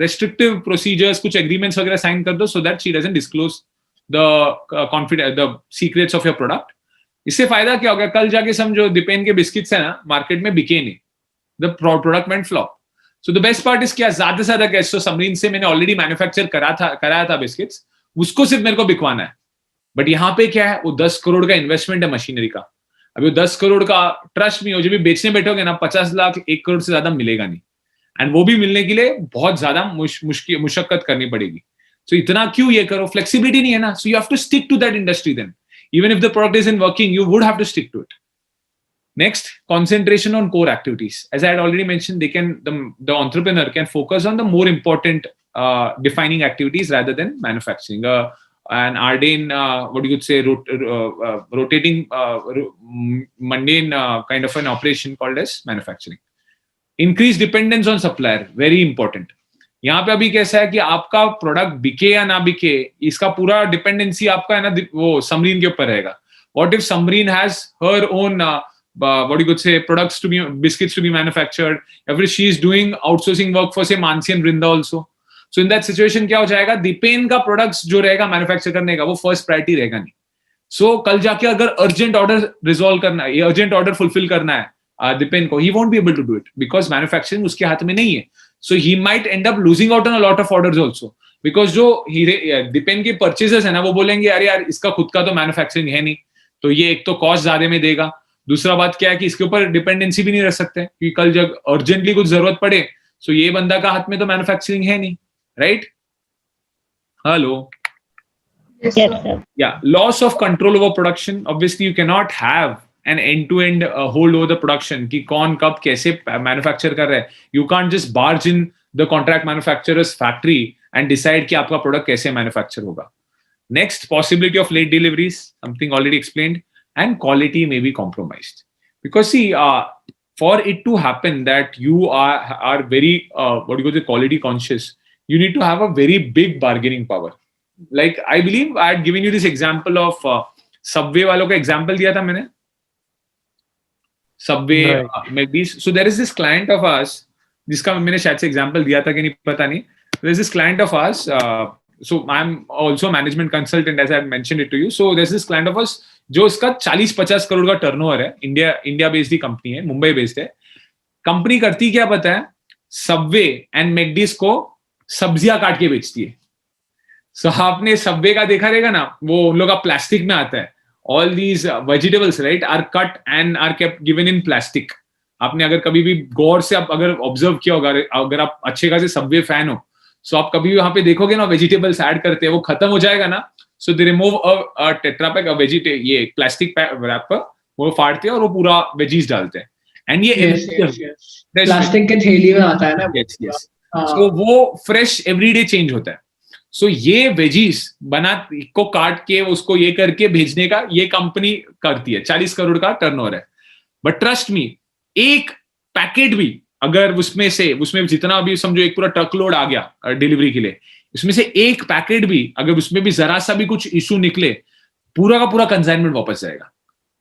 restrictive procedures, कुछ agreements वगैरह sign कर दो, so that she doesn't disclose the secrets of your product. इससे फायदा क्या होगा, कल जाके समझो दीपेन के बिस्किट्स है ना, मार्केट में बिके नहीं, the product went flop. So the best part is क्या, ज्यादा से ज्यादा कैश तो समरीन से मैंने ऑलरेडी मैन्युफैक्चर कराया था बिस्किट्स, उसको सिर्फ मेरे को बिकवाना है. बट यहाँ पे क्या है, वो 10 करोड़ का इन्वेस्टमेंट है मशीनरी का. अभी वो 10 करोड़ का ट्रस्ट नहीं हो, जब भी बेचने बैठोगे ना 50 लाख 1 करोड़ से ज्यादा मिलेगा नहीं, एंड वो भी मिलने के लिए बहुत ज्यादा मुशक्कत करनी पड़ेगी. सो इतना क्यों ये करो, फ्लेक्सिबिलिटी नहीं है ना. So you have to stick to that industry then. Even if the product isn't working, you would have to stick to it. Next, concentration on core activities. As I had already mentioned, the entrepreneur can focus on the more important defining activities rather than manufacturing. an Arden, what you could say, rotating, mundane kind of an operation called as manufacturing. Increased dependence on supplier, very important. यहाँ पे अभी कैसा है कि आपका product बिके या ना बिके, इसका पूरा डिपेंडेंसी आपका है ना वो समरीन के ऊपर रहेगा. What if Samreen has her own what you could say products to be, biscuits to be manufactured, if she is doing outsourcing work for say Mansi and Brinda also. So in that situation क्या हो जाएगा, Dipen का products जो रहेगा manufacture करने का वो first priority रहेगा नहीं. So कल जाके अगर अर्जेंट ऑर्डर रिजॉल्व करना है, अर्जेंट ऑर्डर फुलफिल करना है Dipen को, he won't be able to do it because manufacturing उसके हाथ में नहीं है. So he might end up losing out on a lot of orders also because जो Dipen के परचेजेस है ना वो बोलेंगे अरे यार इसका खुद का तो मैन्युफैक्चरिंग है नहीं, तो ये एक तो कॉस्ट ज्यादा में देगा, दूसरा बात क्या है कि इसके ऊपर डिपेंडेंसी भी नहीं रख सकते क्योंकि कल जब अर्जेंटली कुछ जरूरत पड़े तो ये बंदा का हाथ में तो मैन्युफैक्चरिंग है नहीं, right? Hello. Yes, sir. Yeah, loss of control over production. Obviously, you cannot have an end-to-end hold over the production. कि कौन कब कैसे manufacture कर रहा है. You can't just barge in the contract manufacturer's factory and decide कि आपका product कैसे manufacture होगा. Next, possibility of late deliveries, something already explained, and quality may be compromised. Because see, for it to happen that you are very what do you call it, quality conscious, you need to have a very big bargaining power. Like I believe I had given you this example of Subway वालों का example दिया था मैंने. Subway, Right. McD's. So there is this client of ours, जिसका मैंने शायद से example दिया था कि नहीं पता नहीं. There is this client of ours. So I'm also a management consultant, as I had mentioned it to you. So there's this client of ours जो इसका 40-50 करोड़ का टर्नओवर है. इंडिया बेस्ड ही कंपनी है, मुंबई बेस्ड है. कंपनी करती क्या पता है? Subway and McD's को सब्जियां काट के बेचती है. So आपने Subway का देखा रहेगा ना, वो उन लोग का प्लास्टिक में आता है. All these vegetables, right, are cut and are kept given in plastic. आपने अगर कभी भी गौर से आप अगर ऑब्जर्व किया होगा, अगर आप अच्छे खासे Subway फैन हो, so आप कभी भी वहां पे देखोगे ना वेजिटेबल्स ऐड करते हैं, वो खत्म हो जाएगा ना, so they remove a tetra pack, ये प्लास्टिक रैपर, वो फाड़ते हैं और वो पूरा वेजीज डालते हैं. And ये प्लास्टिक के थैली में आता है ना. yes. So वो फ्रेश एवरीडे चेंज होता है. सो ये वेजीज बना को काट के उसको ये करके भेजने का ये कंपनी करती है. 40 करोड़ का टर्नओवर है. बट ट्रस्ट मी, एक पैकेट भी अगर उसमें जितना भी समझो एक पूरा ट्रक लोड आ गया डिलीवरी के लिए, उसमें से एक पैकेट भी अगर उसमें भी जरा सा भी कुछ इशू निकले, पूरा का पूरा कंसाइनमेंट वापस जाएगा.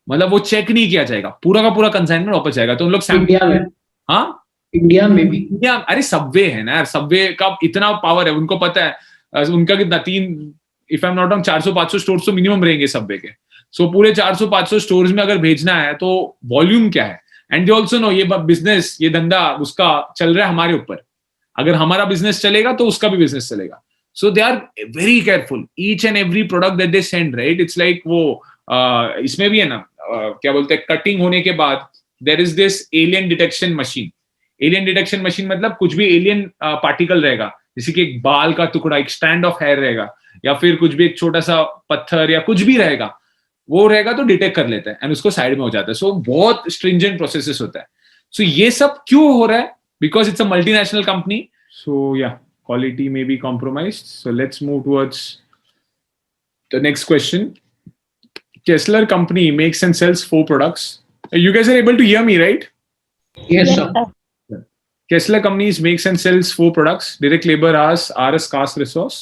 मतलब वो चेक नहीं किया जाएगा, पूरा का पूरा कंसाइनमेंट वापस जाएगा. तो उन लोग इंडिया में, हाँ इंडिया में भी, अरे Subway है ना यार, Subway का इतना पावर है, उनको पता है उनका कितना 3 if I am not wrong 400-500 stores तो मिनिमम रहेंगे Subway के. सो पूरे 400-500 स्टोर्स में अगर भेजना है तो वॉल्यूम क्या है. एंड दे ऑल्सो नो ये बिजनेस, ये धंधा उसका चल रहा है हमारे ऊपर. अगर हमारा बिजनेस चलेगा तो उसका भी बिजनेस चलेगा. So they are very careful each and every product that they send, right. It's like वो इसमें भी है ना, क्या बोलते हैं, कटिंग होने के बाद there is this alien detection machine. Alien detection machine मतलब कुछ भी एलियन पार्टिकल रहेगा, जैसे कि एक बाल का टुकड़ा, एक स्टैंड ऑफ हेयर रहेगा, या फिर कुछ भी एक छोटा सा पत्थर या कुछ भी रहेगा, वो रहेगा तो डिटेक्ट कर लेता है एंड उसको साइड में हो जाता है. सो बहुत स्ट्रिंजेंट प्रोसेसेस होता है. सो ये सब क्यों हो रहा है? Because it's a multinational company. So या quality may be compromised. So let's move towards the next question. Kessler company makes and sells 4 products. You guys are able to hear me, right? yes sir. Kessler companies makes and sells 4 products: direct labor hours, RS cost resource.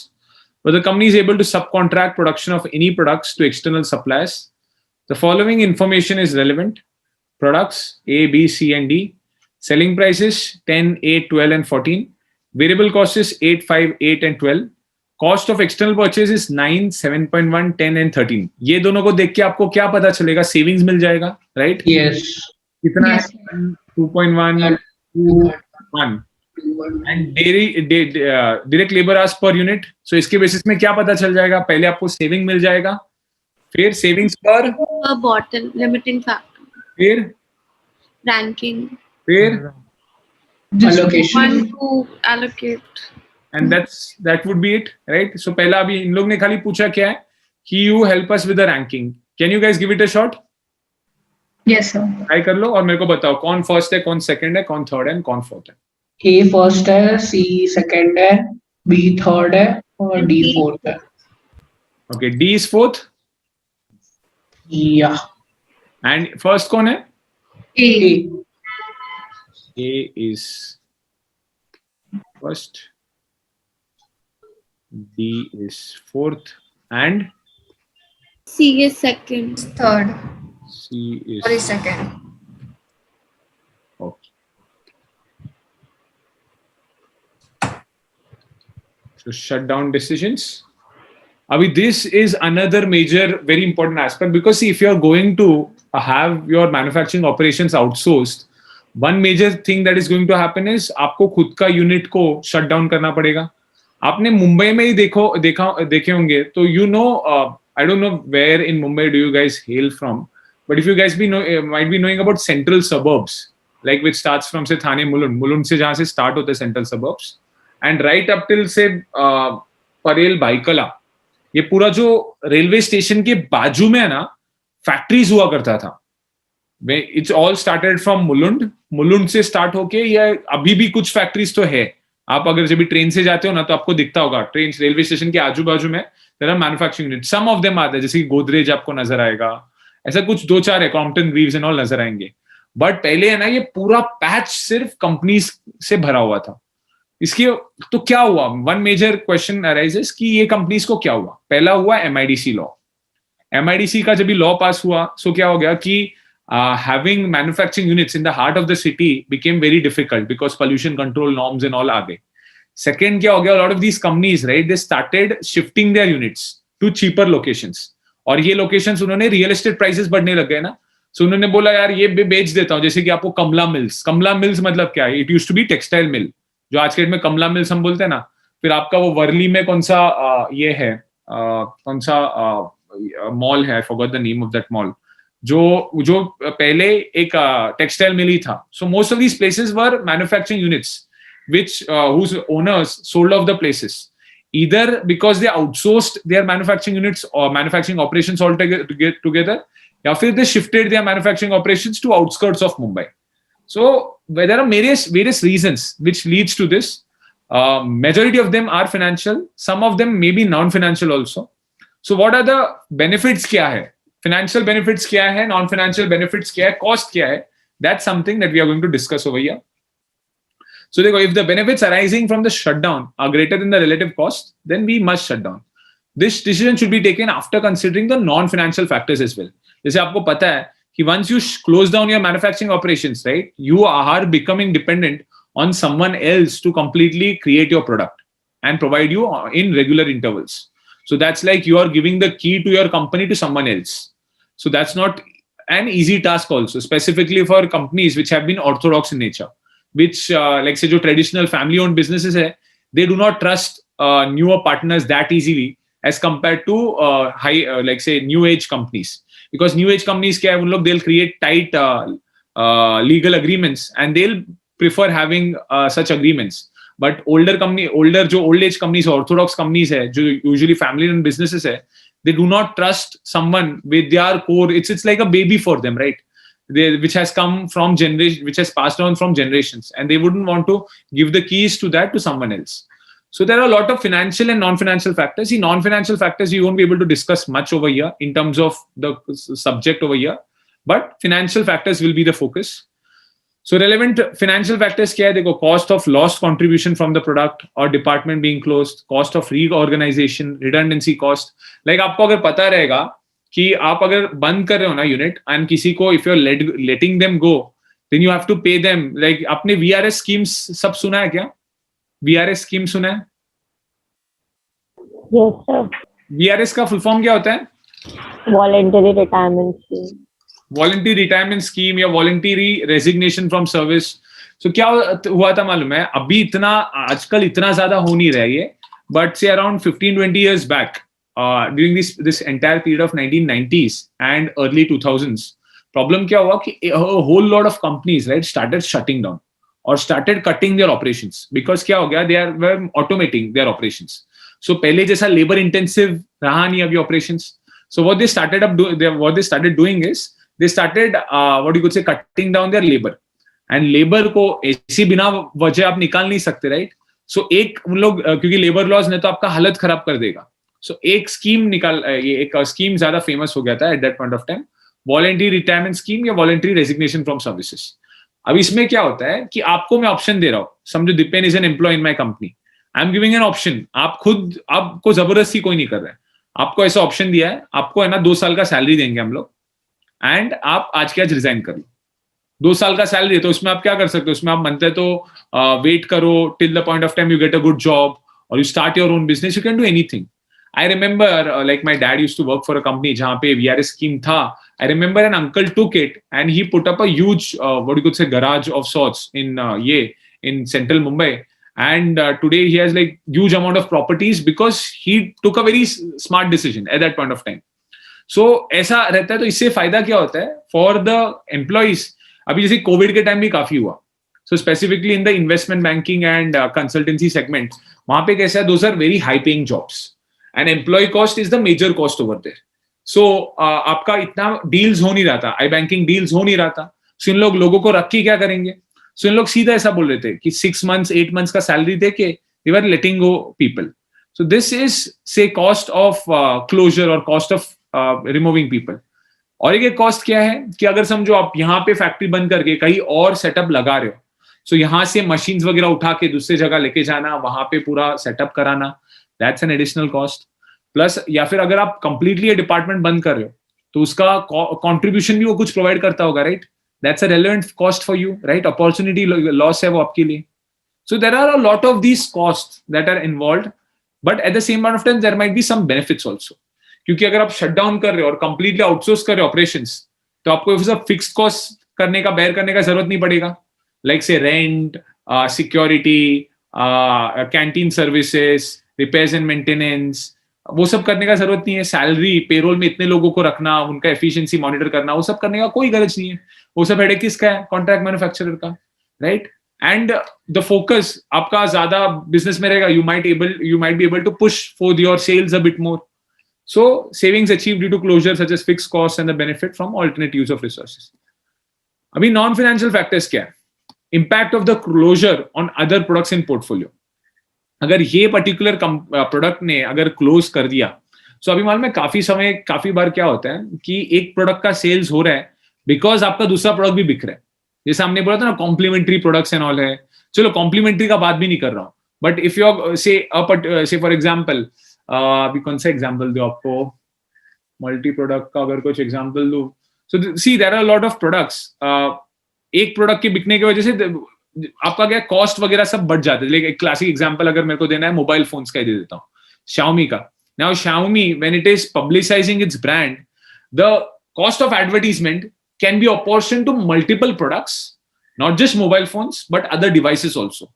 But the company is able to subcontract production of any products to external suppliers. The following information is relevant: products A, B, C, and D. Selling prices 10, 8, 12, and 14. Variable cost is 8, 5, 8, and 12. Cost of external purchase is 9, 7.1, 10, and 13. ये दोनों को देख के आपको क्या पता चलेगा? Savings मिल जाएगा, राइट? yes कितना Yes. है? 2.1, 2.1. And direct labor hours per unit. So इसके बेसिस में क्या पता चल जाएगा? पहले आपको सेविंग मिल जाएगा, फिर सेविंग्स पर, A bottle, limiting factor, फिर ranking, फिर allocation. one to allocate. and that would be it, right? So पहला अभी इन लोग ने खाली पूछा क्या है कि you help us with the ranking. Can you guys give it a shot? Yes, sir. Try कर लो और मेरे को बताओ कौन फर्स्ट है, कौन सेकंड है, कौन थर्ड है, कौन फोर्थ है. A फर्स्ट है, C सेकंड है, B थर्ड है और D फोर्थ है. Okay, D is fourth Yeah. and first कौन है? A. A. A is first, D is fourth, and C is second. Third. C is Sorry, second. okay. So shutdown decisions. Abhi, this is another major, very important aspect because see, if you're going to have your manufacturing operations outsourced, one major thing that is going to happen is आपको खुद का unit को shut down करना पड़ेगा. आपने मुंबई में ही देखे होंगे तो you know, I don't know where in Mumbai do you guys hail from, but if you guys might be knowing about central suburbs, like which starts from say Thane, Mulund से जहाँ से start होते central suburbs, and right up till say Parel Byculla, ये पूरा जो railway station के बाजू में है ना, फैक्ट्रीज हुआ करता था. It's all started from Mulund से स्टार्ट होके, या अभी भी कुछ फैक्ट्रीज तो है. आप अगर जब भी ट्रेन से जाते हो ना तो आपको दिखता होगा ट्रेन रेलवे स्टेशन के आजू बाजू में there are manufacturing unit. Some of them आते हैं, जैसे कि गोदरेज आपको नजर आएगा, ऐसा कुछ 2-4 है, क्रॉम्पटन ग्रीव्स एंड ऑल नजर आएंगे. बट पहले है ना ये पूरा पैच सिर्फ कंपनीज से भरा हुआ था. इसके तो क्या हुआ, वन मेजर क्वेश्चन अराइजेस कि ये कंपनीज को क्या हुआ. पहला हुआ एमआईडीसी लॉ. एमआईडीसी का जब भी लॉ पास हुआ सो क्या हो गया कि having manufacturing units in the heart of the city became very difficult because pollution control norms and all आ गए. Second क्या हो गया, a lot of these companies, right, they started shifting their units to cheaper locations. और ये locations उन्होंने real estate prices बढ़ने लग गए ना, so उन्होंने बोला यार ये बेच देता हूँ. जैसे कि आपको कमला मिल्स मतलब क्या है, it used to be textile mill, जो आज के डेट में कमला मिल्स हम बोलते हैं ना. फिर आपका वो वर्ली में कौन सा ये है, कौन सा मॉल है, I forgot the name of that mall, जो पहले एक टेक्सटाइल मिल ही था. So most of these places were manufacturing units which whose owners sold off the places either because they outsourced their manufacturing units or manufacturing operations altogether, या फिर they shifted their manufacturing operations to outskirts of Mumbai. So there are various reasons which leads to this. Majority of them are financial, some of them may be non-financial also. So what are the benefits क्या है, financial benefits क्या है, non-financial benefits क्या है, cost क्या है, that's something that we are going to discuss over here. So if the benefits arising from the shutdown are greater than the relative cost, then we must shut down. This decision should be taken after considering the non-financial factors as well. जैसे आपको पता है कि once you close down your manufacturing operations, right, you are becoming dependent on someone else to completely create your product and provide you in regular intervals. So that's like you are giving the key to your company to someone else. So that's not an easy task also, specifically for companies which have been orthodox in nature, which like say जो traditional family owned businesses है, they do not trust newer partners that easily as compared to like say new age companies. Because new age companies क्या है, उन लोग they'll create tight legal agreements and they'll prefer having such agreements. But old age companies, orthodox companies है, जो usually family owned businesses है, they do not trust someone with their core. It's like a baby for them, right? Which has come from generation, which has passed on from generations, and they wouldn't want to give the keys to that to someone else. So there are a lot of financial and non-financial factors. See, non-financial factors you won't be able to discuss much over here in terms of the subject over here, but financial factors will be the focus. So relevant financial factors क्या है, देखो, cost of lost contribution from the product or department being closed, cost of reorganization, redundancy cost. Like आपको अगर पता रहेगा कि आप अगर बंद कर रहे हो ना यूनिट एंड किसी को if you are letting them go, then you have to pay them. Like आपने वीआरएस स्कीम्स सब सुना है क्या? वीआरएस स्कीम सुना है? Yes, sir. वीआरएस का फुल फॉर्म क्या होता है? Voluntary retirement scheme. Voluntary retirement scheme या वॉलंटरी रेजिग्नेशन फ्रॉम सर्विस. सो क्या हुआ था मालूम है, अभी इतना आजकल इतना ज्यादा हो नहीं रहा है ये, बट से around 15-20 years back, during this entire period of 1990s and early 2000s, problem क्या हुआ कि a whole lot of companies, right, started shutting down or started cutting their operations because क्या हो गया, they were automating their operations. So पहले जैसा labor intensive रहा नहीं अभी operations. So what they started doing is they started what you could say cutting down their labor, and labor को ऐसी बिना वजह आप निकाल नहीं सकते, right? So एक उन लोग क्योंकि labor laws ने तो आपका हालत खराब कर देगा, सो एक स्कीम ये एक स्कीम ज्यादा फेमस हो गया था at that point of time, voluntary retirement scheme या वॉलंटरी रेजिग्नेशन फ्रॉम सर्विसेज. अब इसमें क्या होता है कि आपको मैं ऑप्शन दे रहा हूं, समझो Deepen is an employ in my company, I am giving an option. आप खुद, आपको जबरदस्ती कोई नहीं कर रहा है, आपको ऐसा ऑप्शन दिया है, आपको है ना 2 साल का सैलरी देंगे हम लोग, एंड आप आज के आज रिजाइन कर लो. 2 साल का सैलरी है, तो उसमें आप क्या कर सकते हो, उसमें आप मनते तो वेट करो till the point of time you get a good job और you start your own business, you can do anything. I remember, like my dad used to work for a company जहाँ पे VRS scheme था. I remember an uncle took it and he put up a huge, what you could say, garage of sorts in central Mumbai. And today he has like huge amount of properties because he took a very smart decision at that point of time. So ऐसा रहता है. तो इससे फायदा क्या होता है for the employees? अभी जैसे कोविड के टाइम भी काफी हुआ. So specifically in the investment banking and consultancy segment, वहाँ पे कैसा है, those are very high paying jobs. And employee cost is the major cost over there. So आपका इतना डील्स हो नहीं रहा था, आई बैंकिंग डील्स हो नहीं रहा था. So इन लोगों को रख के क्या करेंगे? So इन लोग सीधा ऐसा बोल रहे थे कि 6 months 8 months का सैलरी दे के they were letting go people. So this is say cost of closure or cost of removing people. और एक कॉस्ट क्या है कि अगर समझो आप यहाँ पे फैक्ट्री बंद करके कहीं और सेटअप लगा रहे हो, सो यहाँ से मशीन्स वगैरह उठा के दूसरी जगह लेके जाना, वहां पे पूरा सेटअप कराना, that's an additional cost. Plus या फिर अगर आप कंप्लीटली ये डिपार्टमेंट बंद कर रहे हो तो उसका कंट्रीब्यूशन भी वो कुछ प्रोवाइड करता होगा, right? That's a relevant cost for you, right? Opportunity loss है वो आपके लिए. So there are a lot of these cost that are involved, but at the same point of time there might be some benefits also. क्योंकि अगर आप shut down कर रहे हो और कंप्लीटली आउटसोर्स कर रहे हो ऑपरेशंस, तो आपको सब फिक्स्ड कॉस्ट करने का, बेयर करने का जरूरत नहीं पड़ेगा. लाइक से rent, security, canteen services, repairs and maintenance, वो सब करने का जरूरत नहीं है. सैलरी, पेरोल में इतने लोगों को रखना, उनका एफिशिएंसी मॉनिटर करना, वो सब करने का कोई गरज नहीं है. वो सब हेडेक किसका है? कॉन्ट्रैक्ट मैन्युफैक्चरर का, राइट? एंड द फोकस आपका ज्यादा बिजनेस में रहेगा. You might be able to push for your sales a bit more. So savings achieved due to closure such as fixed costs and the benefit from alternate use of resources. अभी non-financial factors क्या है? Impact of the closure on other products in portfolio. अगर ये particular product ने अगर close कर दिया, so अभी मालूम है काफी बार क्या होता है कि एक product का sales हो रहा है because आपका दूसरा product भी बिक रहा है. जैसे हमने बोला था ना complementary products and all है. चलो complementary का बात भी नहीं कर रहा हूँ, but if you say for example, अभी कौन सा एग्जाम्पल दो आपको, मल्टी प्रोडक्ट का अगर कुछ एग्जाम्पल दो. So see there are lot of products. एक प्रोडक्ट के बिकने की वजह से आपका क्या कॉस्ट वगैरह सब बढ़ जाते हैं. लेकिन एक क्लासिक एग्जाम्पल अगर मेरे को देना है, मोबाइल फोन्स का ही दे देता हूँ, Xiaomi का. Now Xiaomi, when it is publicizing its brand, the cost of advertisement can be apportioned to multiple products, not just mobile phones but other devices also.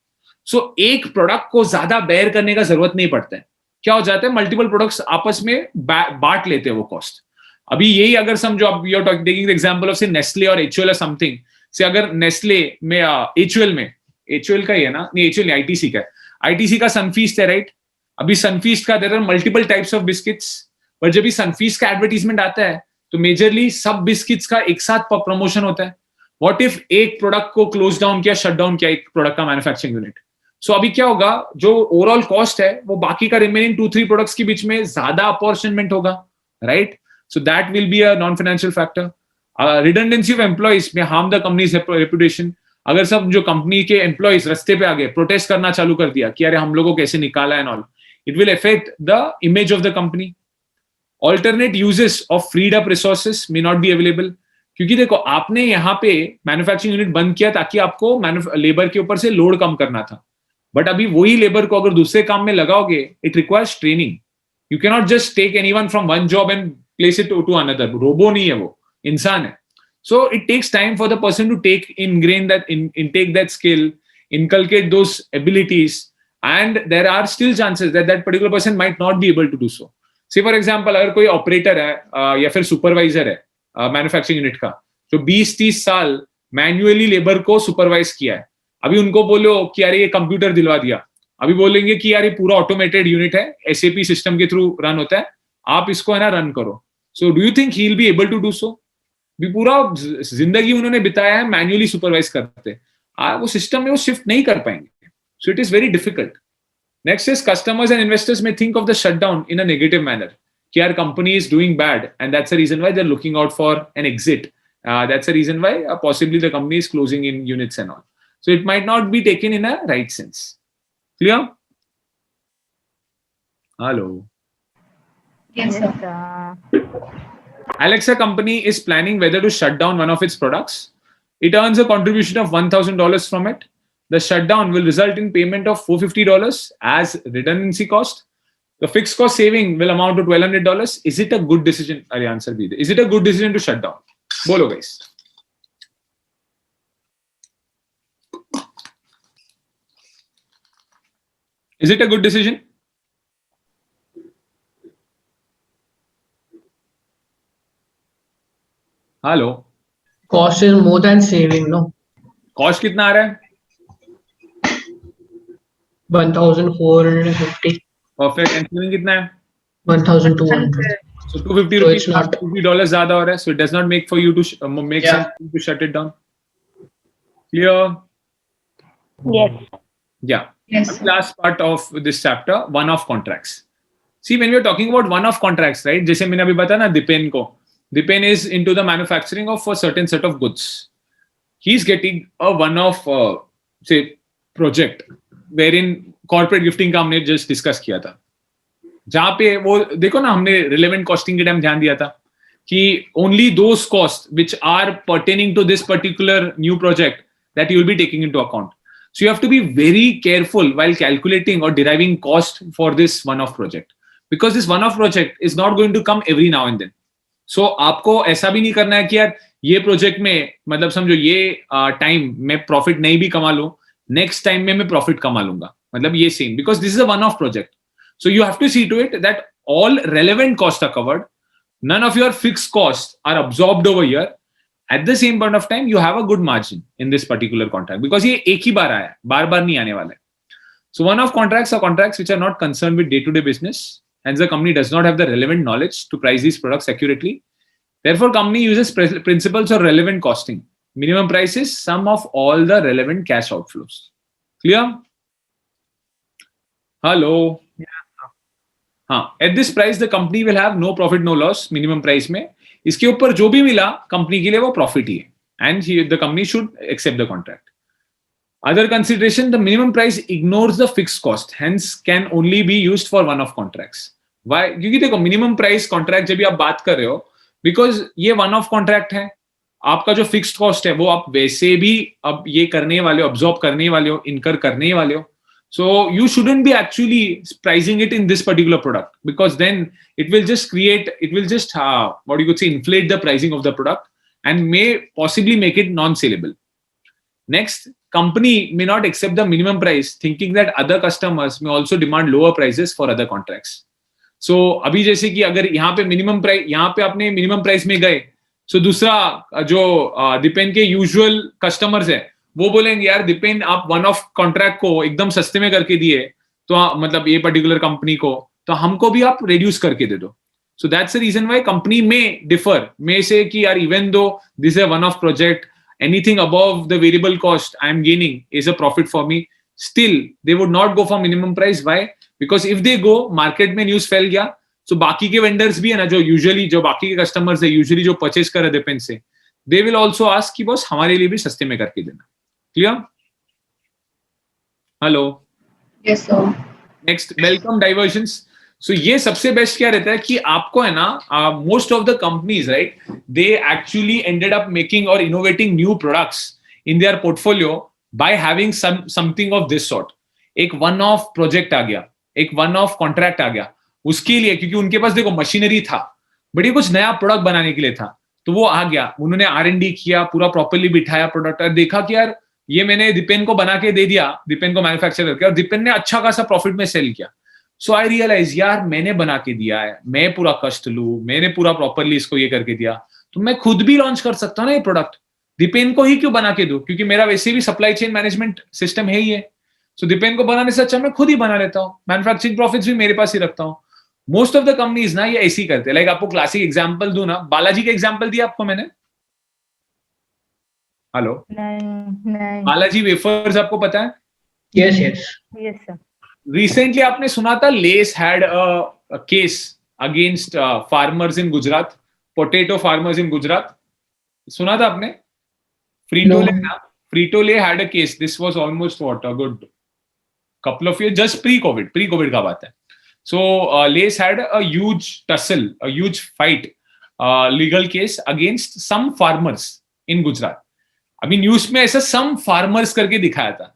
So एक प्रोडक्ट को ज्यादा bear करने का जरूरत नहीं पड़ता है. क्या हो जाता है, मल्टीपल प्रोडक्ट्स आपस में बांट लेते हैं वो कॉस्ट. अभी यही अगर समझो आप, you are taking the example of say Nestle और एचयूएल और समथिंग से, अगर नेस्ले में एचयूएल का ही है ना, नहीं एचयूएल नहीं, आईटीसी का है. आईटीसी का सनफीस्ट है, राइट? अभी सनफीस्ट का there are multiple types of biscuits, but जब भी सनफीस्ट का एडवर्टीजमेंट आता है तो मेजरली सब बिस्किट्स का एक साथ प्रमोशन होता है. व्हाट इफ एक प्रोडक्ट को क्लोज डाउन किया, शट डाउन किया, एक प्रोडक्ट का मैन्युफैक्चरिंग यूनिट. सो अभी क्या होगा, जो ओवरऑल कॉस्ट है वो बाकी का रिमेनिंग 2-3 प्रोडक्ट्स के बीच में ज्यादा अपॉर्चुनमेंट होगा, right? So that will be a non financial factor. Redundancy of employees में हार्म द कंपनीज रेपुटेशन. अगर सब जो कंपनी के एम्प्लॉइज रास्ते पे आ गए, प्रोटेस्ट करना चालू कर दिया कि अरे हम लोगों को कैसे निकाला and all, it will affect the image of the company. Alternate uses of freed up resources may not be available. क्योंकि देखो, आपने यहाँ पे मैन्युफैक्चरिंग यूनिट बंद किया ताकि आपको लेबर के ऊपर से लोड कम करना था, बट अभी वही लेबर को अगर दूसरे काम में लगाओगे, it requires training. You can not just take anyone from one job and place it to another. Robo नहीं है वो, इंसान है. So it takes time for the person to take take that skill, inculcate those abilities, and there are still chances that that particular person might not be able to do so. Say for example, अगर कोई operator है या फिर supervisor है manufacturing unit का, जो 20-30 साल manually labour को सुपरवाइज किया है, अभी उनको बोलो कि यार ये कंप्यूटर दिलवा दिया, अभी बोलेंगे कि यार ये पूरा ऑटोमेटेड यूनिट है, एसएपी सिस्टम के थ्रू रन होता है, आप इसको है ना रन करो. So do you think he will be able to do so? भी पूरा जिंदगी उन्होंने बिताया है मैन्युअली सुपरवाइज करते, वो सिस्टम में वो शिफ्ट नहीं कर पाएंगे. So it is very difficult. Next is customers and investors may think of the shutdown in a negative manner. कि our company is doing bad and that's the reason why they're looking out for an exit. That's the reason why possibly the company is closing in units and all. So it might not be taken in a right sense. Clear? Hello. Yes, sir. Alexa company is planning whether to shut down one of its products. It earns a contribution of $1,000 from it. The shutdown will result in payment of $450 as redundancy cost. The fixed cost saving will amount to $1,200. Is it a good decision? Are answer be Is it a good decision to shut down? Bolo guys. Is it a good decision? Hello. Cost is more than saving, no? Cost कितना आ रहा है? 1,450. Perfect. And saving कितना है? 1,200. So 250 So rupees, it's not- $50 ज़्यादा हो रहा है. So it does not make for you to make Yeah. sense to shut it down. Clear? Yes. Yeah. Yes, sir. Last part of this chapter, one-off contracts. See, when we're talking about one-off contracts, right? जैसे मैंने अभी बताया ना Dipen को. Dipen is into the manufacturing of a certain set of goods. He's getting a one-off, say, project wherein corporate gifting का हमने just discuss किया था. जहाँ पे वो देखो ना हमने relevant costing के टाइम ध्यान दिया था कि only those costs which are pertaining to this particular new project that you will be taking into account. So you have to be very careful while calculating or deriving cost for this one-off project because this one-off project is not going to come every now and then. So आपको ऐसा भी नहीं करना है कि यार ये project में मतलब समझो ये टाइम मैं प्रॉफिट नहीं भी कमा लूं नेक्स्ट टाइम में मैं प्रॉफिट कमा लूंगा मतलब ये same because this is a one off project so you have to see to it that all relevant costs are covered, none of your fixed costs are absorbed over here. At the same point of time, you have a good margin in this particular contract because ये एक ही बार आया, बार-बार नहीं आने वाला है. So one-off contracts are contracts which are not concerned with day-to-day business. Hence, the company does not have the relevant knowledge to price these products accurately. Therefore, company uses principles of relevant costing. Minimum price is sum of all the relevant cash outflows. Clear? Hello. हाँ, at this price the company will have no profit no loss minimum price में इसके ऊपर जो भी मिला company के लिए वो प्रॉफिट ही है and the company should accept the contract. Other consideration, the minimum price ignores the fixed cost, hence can only be used for one-off contracts. Why? क्योंकि देखो minimum price contract जब भी आप बात कर रहे हो because ये one-off contract है आपका जो fixed cost है वो आप वैसे भी अब ये करने वाले हो absorb करने वाले हो incur करने वाले हो. So you shouldn't be actually pricing it in this particular product because then it will just what you could say inflate the pricing of the product and may possibly make it non-saleable. Next, company may not accept the minimum price thinking that other customers may also demand lower prices for other contracts. So अभी जैसे कि अगर यहाँ पे minimum price यहाँ पे आपने minimum price में गए so दूसरा जो Dipen के usual customers है वो बोलेंगे यार Dipen आप वन ऑफ कॉन्ट्रैक्ट को एकदम सस्ते में करके दिए तो मतलब ये पर्टिकुलर कंपनी को तो हमको भी आप रिड्यूस करके दे दो so that's the reason why company में डिफर में से कि यार even though this is a one off project anything above the variable cost I am gaining is a profit for me still they would not go for minimum price why because if they go market में news फैल गया सो बाकी के vendors भी है ना जो usually जो बाकी के कस्टमर्स है यूजुअली जो परचेज कर रहे Dipen से दे विल ऑल्सो आस्क कि बॉस हमारे लिए भी सस्ते में करके देना. Clear? Hello. Yes, sir. Next, welcome diversions. So ये सबसे बेस्ट क्या रहता है कि आपको है ना most of the companies right they actually ended up making or innovating new products in their portfolio by having something of this sort. एक one off project आ गया एक one off contract आ गया उसके लिए क्योंकि उनके पास देखो मशीनरी था बट ये कुछ नया प्रोडक्ट बनाने के लिए था तो वो आ गया उन्होंने R&D किया पूरा प्रॉपरली बिठाया प्रोडक्ट और देखा कि यार ये मैंने Dipen को बना के दे दिया Dipen को मैन्युफैक्चर करके और Dipen ने अच्छा खासा प्रॉफिट में सेल किया सो आई रियलाइज यार मैंने बना के दिया है मैं पूरा कष्ट लूं मैंने पूरा प्रॉपरली इसको ये करके दिया तो मैं खुद भी लॉन्च कर सकता हूँ ना ये प्रोडक्ट Dipen को ही क्यों बना के दूं क्योंकि मेरा वैसे भी सप्लाई चेन मैनेजमेंट सिस्टम है ही है सो Dipen को बनाने से अच्छा मैं खुद ही बना लेता हूँ मैन्युफैक्चरिंग प्रॉफिट्स भी मेरे पास ही रखता हूँ मोस्ट ऑफ द कंपनीज ना ये ऐसी करते हैं लाइक आपको क्लासिक एग्जांपल दूं ना बालाजी का एग्जांपल दिया आपको मैंने हेलो नहीं बालाजी वेफर्स आपको पता है Yes, yes. yes sir recently आपने सुना था Lay's had a case against farmers in Gujarat, potato farmers in Gujarat, सुना था आपने? Frito Lay No. ना, Frito Lay had a case. This was almost what a good couple of years, just pre-COVID का बात है. So Lays had a huge tussle, a huge fight, legal case against some farmers in Gujarat. अभी news में ऐसा some farmers करके दिखाया था,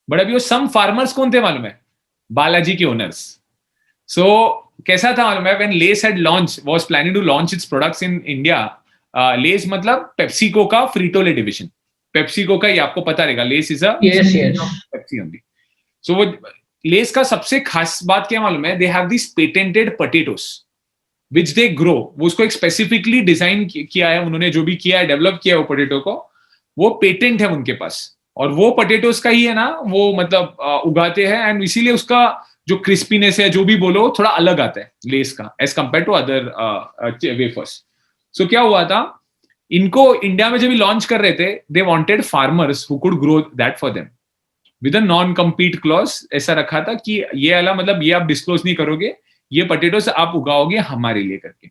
but अभी वो some farmers कौन थे मालूम है? बालाजी के ओनर्स. So कैसा था मालूम है? When Lays had was planning to launch its products in India, Lays मतलब पेप्सिको का फ्रीटोले डिविजन. पेप्सिको का, ये आपको पता रहेगा, Lays is a Yes, yes. Pepsi only. So वो लेस का सबसे खास बात क्या मालूम है? They have this patented potatoes which they grow. वो उसको एक स्पेसिफिकली डिजाइन किया है उन्होंने, जो भी किया है, डेवलप किया है वो पोटैटो को, वो पेटेंट है उनके पास. और वो पोटैटोस का ही है ना, वो मतलब उगाते हैं, एंड इसीलिए उसका जो क्रिस्पीनेस है, जो भी बोलो, थोड़ा अलग आता है लेस का edge compare to other wafers. So क्या हुआ था, इनको इंडिया में जब भी लॉन्च कर रहे थे, they wanted farmers who could grow that for them with a non compete clause. ऐसा रखा था कि ये वाला मतलब ये आप डिस्क्लोज नहीं करोगे, ये पोटैटोस आप उगाओगे हमारे लिए करके.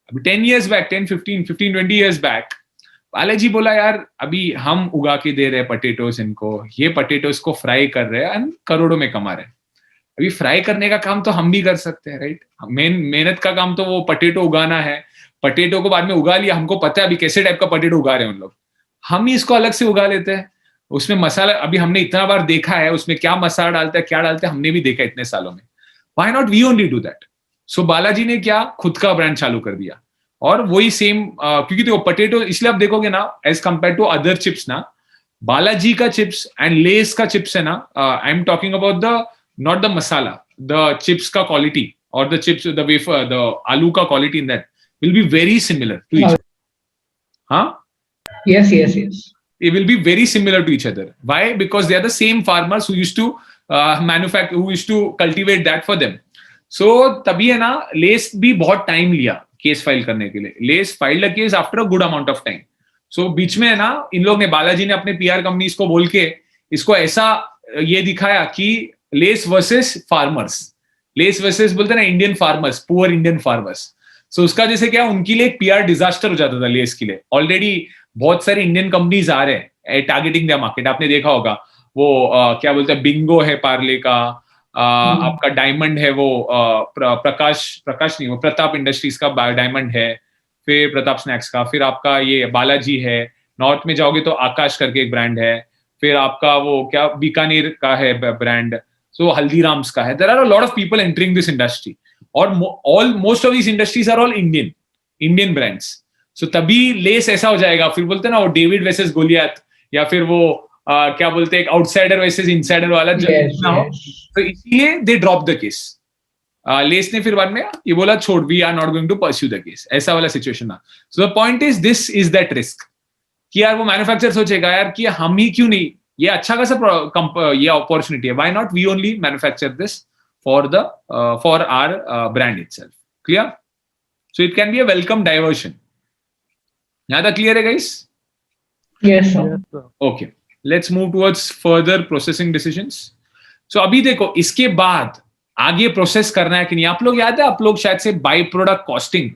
अभी 10 years back, 15-20 years back, Balaji बोला यार अभी हम उगा के दे रहे हैं पोटैटोस इनको, ये पोटैटोस को फ्राई कर रहे हैं एंड करोड़ों में कमा रहे हैं. अभी फ्राई करने का काम तो हम भी कर सकते हैं, राइट? मेहनत का काम तो वो पोटैटो उगाना है. पोटैटो को बाद में उगा लिया, हमको पता है अभी कैसे टाइप का पोटैटो उगा रहे हैं उन लोग, हम ही इसको अलग से उगा लेते हैं. उसमें मसाला अभी हमने इतना बार देखा है, उसमें क्या मसाला डालता है, क्या डालता है, हमने भी देखा इतने सालों में. Why not we only do that? So Balaji ने क्या, खुद का ब्रांड चालू कर दिया. और वही सेम, क्योंकि देखो पोटैटो, इसलिए आप देखोगे ना, as compare to other chips ना, बालाजी का चिप्स एंड लेस का चिप्स है ना, I am talking about the not the masala, the chips का क्वालिटी और the chips, the wafer, the आलू का quality in that will be very similar to each. हाँ, Yes, yes, yes. they will be very similar to each other. Why? Because they are the same farmers who used to manufacture, who used to cultivate that for them. So तभी है ना, less भी बहुत time लिया case file करने के लिए. Lay's filed a case after a good amount of time. So बीच में है ना, इन लोग ने, बालाजी ने अपने पीआर कंपनीज को बोल के इसको ऐसा ये दिखाया कि Lay's versus farmers, Lay's versus बोलते ना Indian farmers, poor Indian farmers. So उसका जैसे क्या, उनके लिए एक पीआर डिजास्टर हो जाता था लेस के लिए. ऑलरेडी बहुत सारे इंडियन कंपनीज आ रहे हैं टारगेटिंग द मार्केट. आपने देखा होगा वो क्या बोलते हैं, बिंगो है पार्ले का, आपका डायमंड है वो प्रकाश नहीं, वो प्रताप इंडस्ट्रीज का डायमंड है, फिर प्रताप स्नैक्स का, फिर आपका ये बालाजी है. नॉर्थ में जाओगे तो आकाश करके एक ब्रांड है, फिर आपका वो क्या बीकानेर का है ब्रांड, सो हल्दीराम्स का है. There are a lot of people entering this industry, और most of this industries are all Indian brands. So तभी लेस ऐसा हो जाएगा, फिर बोलते हैं ना वो डेविड वर्सेस गोलियत, या फिर वो क्या बोलते हैं, एक आउटसाइडर वर्सेस इनसाइडर वाला ना हो. तो इसीलिए they drop the case. Lay's ने फिर बाद में ये बोला छोड़, we are not going to pursue the case, ऐसा वाला सिचुएशन ना. So the point is, this is that risk कि यार वो मैन्युफैक्चरर सोचेगा यार कि हम ही क्यों नहीं, ये अच्छा खासा ये अपॉर्चुनिटी है, why not we only manufacture this for our brand itself. Clear? So it can be a welcome diversion. यहाँ तक क्लियर है guys? Yes, sir. Yes, sir. Okay, let's move towards further processing decisions. So अभी देखो, इसके बाद आगे process करना है कि नहीं. आप लोग याद है, आप लोग शायद से बाई प्रोडक्ट कॉस्टिंग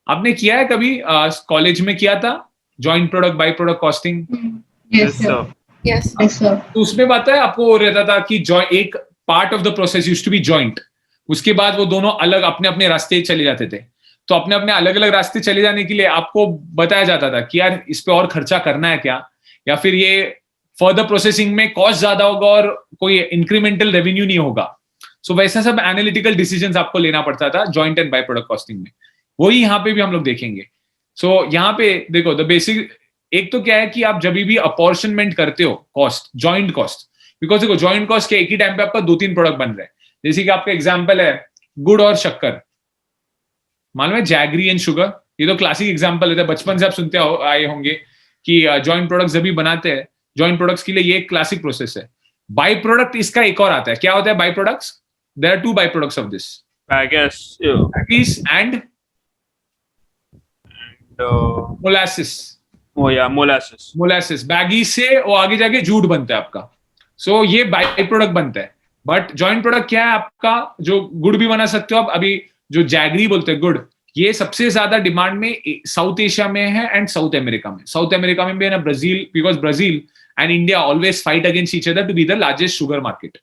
आपने किया है कभी, कॉलेज में किया था, joint product by product costing. Yes, sir. Yes. Yes, sir. तो उसमें पता है आपको रहता था कि एक part of the process used to be joint, उसके बाद वो दोनों अलग अपने अपने रास्ते चले जाते थे. तो अपने अपने अलग अलग रास्ते चले जाने के लिए आपको बताया जाता था कि यार इस पे और खर्चा करना है क्या, या फिर ये फर्दर प्रोसेसिंग में कॉस्ट ज्यादा होगा और कोई इंक्रीमेंटल रेवेन्यू नहीं होगा. सो वैसा सब एनालिटिकल डिसीजंस आपको लेना पड़ता था joint and by product costing में. वही यहाँ पे भी हम लोग देखेंगे. सो यहाँ पे देखो, द बेसिक एक तो क्या है कि आप जब भी अपॉर्शनमेंट करते हो कॉस्ट, जॉइंट कॉस्ट, बिकॉज देखो जॉइंट कॉस्ट के एक ही टाइम पे आपका 2-3 प्रोडक्ट बन रहे हैं. जैसे कि आपका एग्जाम्पल है गुड़ और शक्कर, मालूम है, जैगरी एंड शुगर. ये तो क्लासिक एग्जांपल है, बचपन से आप सुनते आए होंगे कि जॉइंट प्रोडक्ट्स जब भी बनाते हैं, जॉइंट प्रोडक्ट्स के लिए ये एक क्लासिक प्रोसेस है. बाय प्रोडक्ट इसका एक और आता है. क्या होता है by products? There are 2 by products of this, bagasse and molasses. Molasses bagasse से वो आगे जाके जूट बनता है आपका. सो ये बाय प्रोडक्ट बनता है. बट जॉइंट प्रोडक्ट क्या है आपका, जो गुड़ भी बना सकते हो आप. अभी जो जैगरी बोलते हैं गुड़, ये सबसे ज्यादा डिमांड में साउथ एशिया में है एंड साउथ अमेरिका में. साउथ अमेरिका में भी है ना, Brazil, because Brazil and India always fight against each other to be the largest sugar market,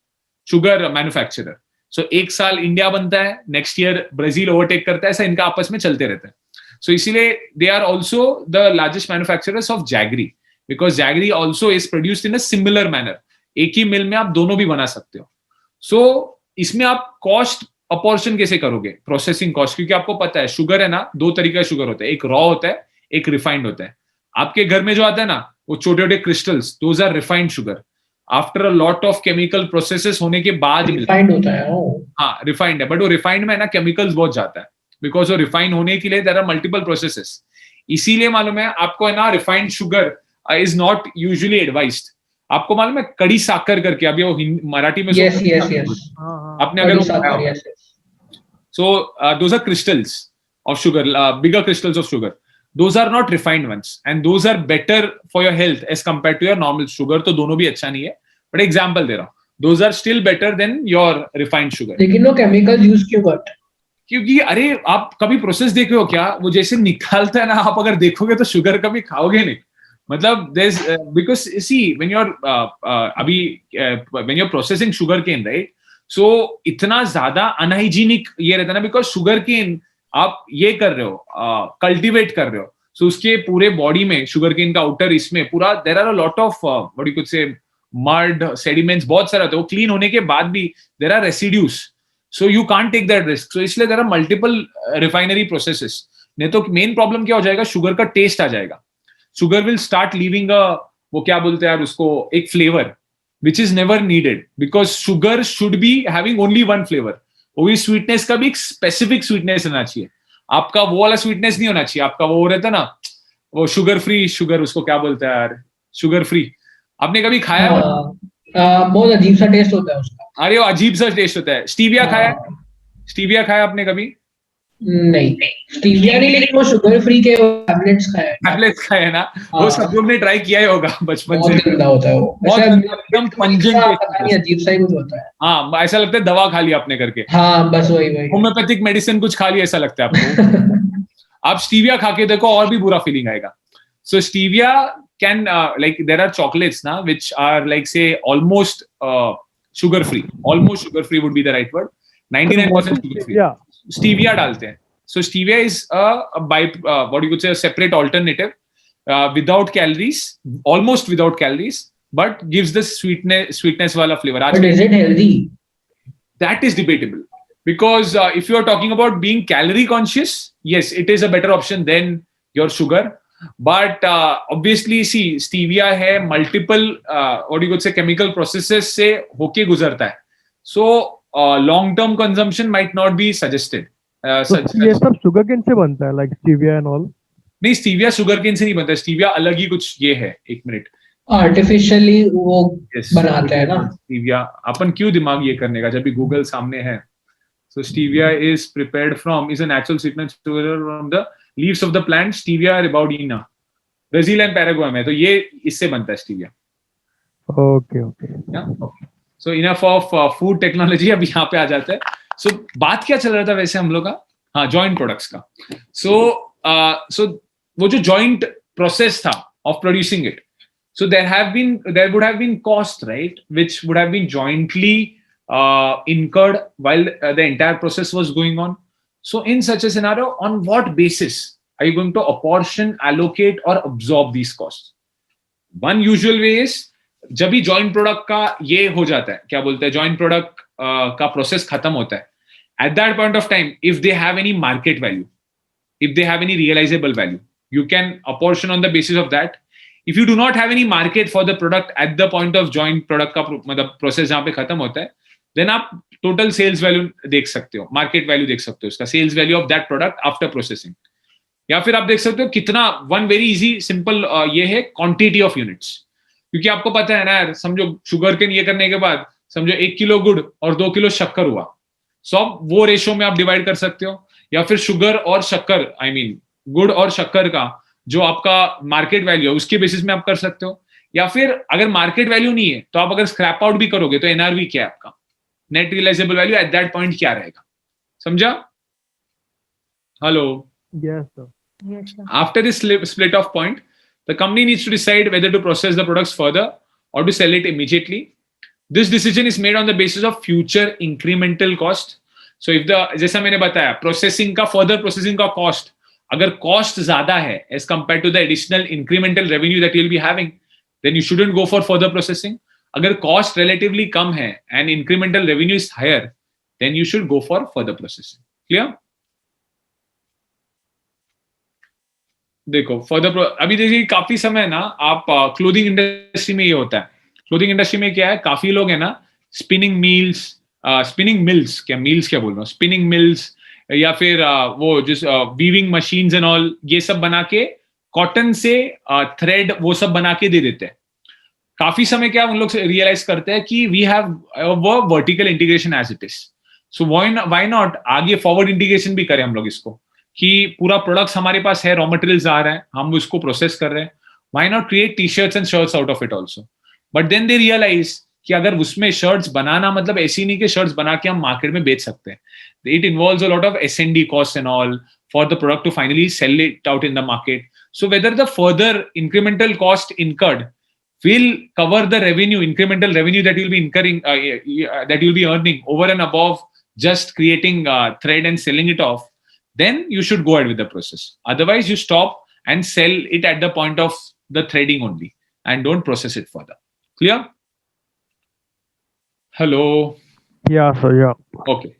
sugar manufacturer. So एक साल इंडिया बनता है, नेक्स्ट ईयर ब्राजील ओवरटेक करता है, ऐसा इनका आपस में चलते रहता है. सो इसीलिए they are also the largest manufacturers of jaggery, because jaggery also is produced in a similar manner. एक ही मिल में आप दोनों भी बना सकते हो. सो इसमें आप कॉस्ट अपॉर्शन कैसे करोगे, प्रोसेसिंग कॉस्ट, क्योंकि आपको पता है शुगर है ना, दो तरीके का शुगर होता है, एक रॉ होता है, एक रिफाइंड होता है. आपके घर में जो आता है ना वो छोटे छोटे crystals, those are refined sugar. After a lot of chemical processes होने के बाद रिफाइंड होता है. हाँ रिफाइंड है, बट वो रिफाइंड में ना केमिकल्स बहुत जाता है, बिकॉज वो रिफाइन होने के लिए देयर आर मल्टीपल प्रोसेसेस. इसीलिए मालूम है आपको, है ना, refined sugar is not usually advised. आपको मालूम है कड़ी साकर करके, अभी वो मराठी में Yes, yes, yes. आपने अगर वो खाया Yes, yes. so those are crystals of sugar, bigger crystals of sugar. Those are not refined ones, and those are better for your health as compared to your normal sugar. तो दोनों भी अच्छा नहीं है, but example दे रहा हूँ. Those are still better than your refined sugar. लेकिन वो केमिकल यूज क्यों करते हैं? क्योंकि अरे आप कभी प्रोसेस देख रहे हो क्या, वो जैसे निकालता है ना, आप अगर देखोगे तो शुगर कभी खाओगे नहीं. मतलब because see when you're अभी when you're processing sugar cane, right? So इतना ज्यादा अनहाइजीनिक ये रहता है ना, बिकॉज शुगर केन आप ये कर रहे हो, कल्टीवेट कर रहे हो. सो उसके पूरे बॉडी में शुगर केन का आउटर इसमें पूरा there are a lot of what you could say mud sediments, बहुत सारा होता है. वो क्लीन होने के बाद भी there are residues, so you can't take that risk. So इसलिए there are multiple refinery processes. नहीं तो मेन प्रॉब्लम क्या हो जाएगा, शुगर का टेस्ट आ जाएगा. शुगर विल स्टार्ट लीविंग वो क्या बोलते हैं यार उसको, एक flavour which is never needed, because sugar should be having only one flavor. वो भी स्वीटनेस का भी एक स्पेसिफिक स्वीटनेस रहना चाहिए. आपका वो वाला स्वीटनेस नहीं होना चाहिए. आपका वो रहता है ना, वो शुगर फ्री शुगर, उसको क्या बोलते हैं यार, शुगर फ्री. आपने कभी खाया? बहुत अजीब सा टेस्ट होता है उसका. अरे वो अजीब सा टेस्ट होता है. स्टीविया खाया? स्टीविया खाया आपने कभी? नहीं, स्टीविया नहीं, लेकिन वो शुगर फ्री के टैबलेट्स खाए. टैबलेट्स खाए ना, वो सब लोग ने ट्राई किया ही होगा बचपन से. बहुत गंदा होता है वो. एकदम पंजेंट, अजीब सा ही कुछ होता है. हाँ ऐसा लगता है दवा खा लिया आपने करके. हाँ बस वही होम्योपैथिक मेडिसिन कुछ खा लिया ऐसा लगता है आपको. आप स्टीविया खा के देखो और भी बुरा फीलिंग आएगा. So stevia can like there are chocolates ना which are like say almost sugar free. Almost sugar free would be the right word. 99% sugar free. Stevia डालते हैं. So stevia is what you could say a separate alternative without calories, almost without calories, but gives the sweetness wala flavor. But is it healthy? That is debatable, because if you are talking about being calorie conscious, yes, it is a better option than your sugar. But obviously see, stevia है multiple what you could say chemical processes से होके गुजरता है. So long term consumption might not be suggested. ये सब sugar cane से बनता है, लाइक स्टीविया एंड ऑल? नहीं, स्टीविया शुगर केन से नहीं बनता. स्टीविया अलग ही कुछ ये है. एक मिनट, आर्टिफिशियली वो बनाते हैं ना स्टीविया. अपन क्यों दिमाग ये करने का जब भी गूगल सामने है. So stevia is prepared from, is a natural sweetener from the leaves of the plant stevia rebaudiana, Brazil and Paraguay में. तो ये इससे बनता है stevia. Okay. So enough of food technology. अब यहाँ पे आ जाता है. सो बात क्या चल रहा था वैसे हम लोग का, हाँ, जॉइंट प्रोडक्ट्स का. सो वो जो जॉइंट प्रोसेस था of producing it, so there would have been cost, right, which would have been jointly incurred while the entire process was going on. So in such a scenario, on what basis are you going to apportion, allocate or absorb these costs? One usual way is जब भी joint product का ये हो जाता है, क्या बोलते हैं, जॉइंट प्रोडक्ट का प्रोसेस खत्म होता है, at that point of time, if they have any market value, if they have any realizable value, you can apportion on the basis of that. If you do not have any market for the product at the point of joint product का मतलब process जहाँ पे खत्म होता है, then आप total sales value देख सकते हो, मार्केट वैल्यू देख सकते हो, उसका sales value of that product after processing. या फिर आप देख सकते हो कितना, वन वेरी इजी सिंपल ये है क्वांटिटी ऑफ यूनिट्स. क्योंकि आपको पता है ना यार, समझो शुगर केन ये करने के बाद समझो 1 किलो गुड़ और 2 किलो शक्कर हुआ, सो आप वो रेशो में आप डिवाइड कर सकते हो. या फिर शुगर और शक्कर, आई मीन गुड़ और शक्कर का जो आपका मार्केट वैल्यू है उसके बेसिस में आप कर सकते हो. या फिर अगर मार्केट वैल्यू नहीं है तो आप अगर स्क्रैप आउट भी करोगे तो एनआरवी क्या है आपका, net realizable value at that point क्या रहेगा? समझा? Hello. Yes, sir. After this split off point, the company needs to decide whether to process the products further or to sell it immediately. This decision is made on the basis of future incremental cost. So if the, जैसा मैंने बताया, further processing का cost, अगर cost ज़्यादा है as compared to the additional incremental revenue that you'll be having, then you shouldn't go for further processing. अगर cost relatively कम है and incremental revenue is higher, then you should go for further processing. Clear? देखो further अभी देखिए काफी समय ना आप clothing industry में ये होता है. क्लोथिंग इंडस्ट्री में क्या है, काफी लोग है ना स्पिनिंग मिल्स क्या बोल रहा हूँ, स्पिनिंग मिल्स या फिर वो जिस वीविंग मशीन्स एंड ऑल, ये सब बना के कॉटन से थ्रेड वो सब बना के दे देते हैं. काफी समय क्या उन लोग रियलाइज करते हैं कि we have vertical integration as it is, so why not आगे फॉरवर्ड इंटीग्रेशन भी करें हम लोग इसको, कि पूरा प्रोडक्ट्स हमारे पास है, रॉ मटेरियल्स आ रहा है, हम उसको प्रोसेस कर रहे हैं, why not create T shirts and shirts out of it also. But then they realise कि अगर उसमें शर्ट्स बनाना मतलब ऐसे ही नहीं कि शर्ट्स बना के हम मार्केट में बेच सकते हैं. It involves a lot of S&D cost and all for the product to finally sell it out in the market. So whether the further incremental cost incurred will cover the incremental revenue that you'll be incurring, that you'll be earning over and above just creating thread and selling it off, then you should go ahead with the process. Otherwise, you stop and sell it at the point of the threading only and don't process it further. Clear? Hello? Yeah, sir. Yeah. Okay.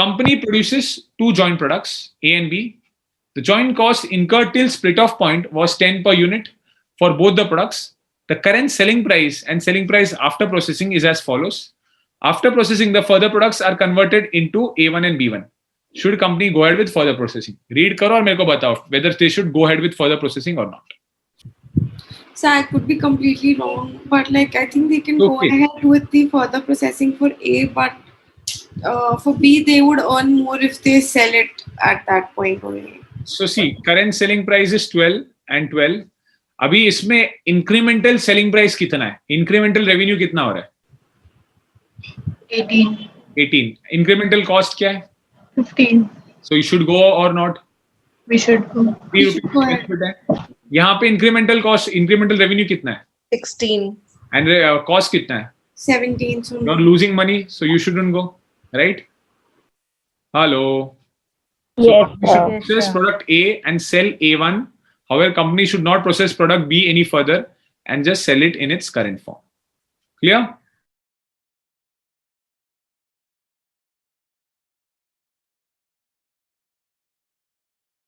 Company produces two joint products, A and B. The joint cost incurred till split off point was 10 per unit for both the products. The current selling price and selling price after processing is as follows. After processing, the further products are converted into A1 and B1. Should company go ahead with further processing? Read karo aur mere ko batao whether they should go ahead with further processing or not. So I could be completely wrong, but like I think they can Okay. go ahead with the further processing for A, but for B they would earn more if they sell it at that point only. So see, current selling price is 12 and 12. अभी इसमें incremental selling price कितना है, incremental revenue कितना हो रहा है? 18. Incremental cost क्या है? 15. सो यू शुड गो और नॉट? We should go. यहाँ पे इंक्रीमेंटल कॉस्ट, इंक्रीमेंटल रेवेन्यू कितना है? 16. एंड कॉस्ट कितना है? 17. So you are losing money, so you shouldn't go, right? Hello. Yes, Process product A and sell A1. However, company should not process product B any further and just sell it in its current form. Clear?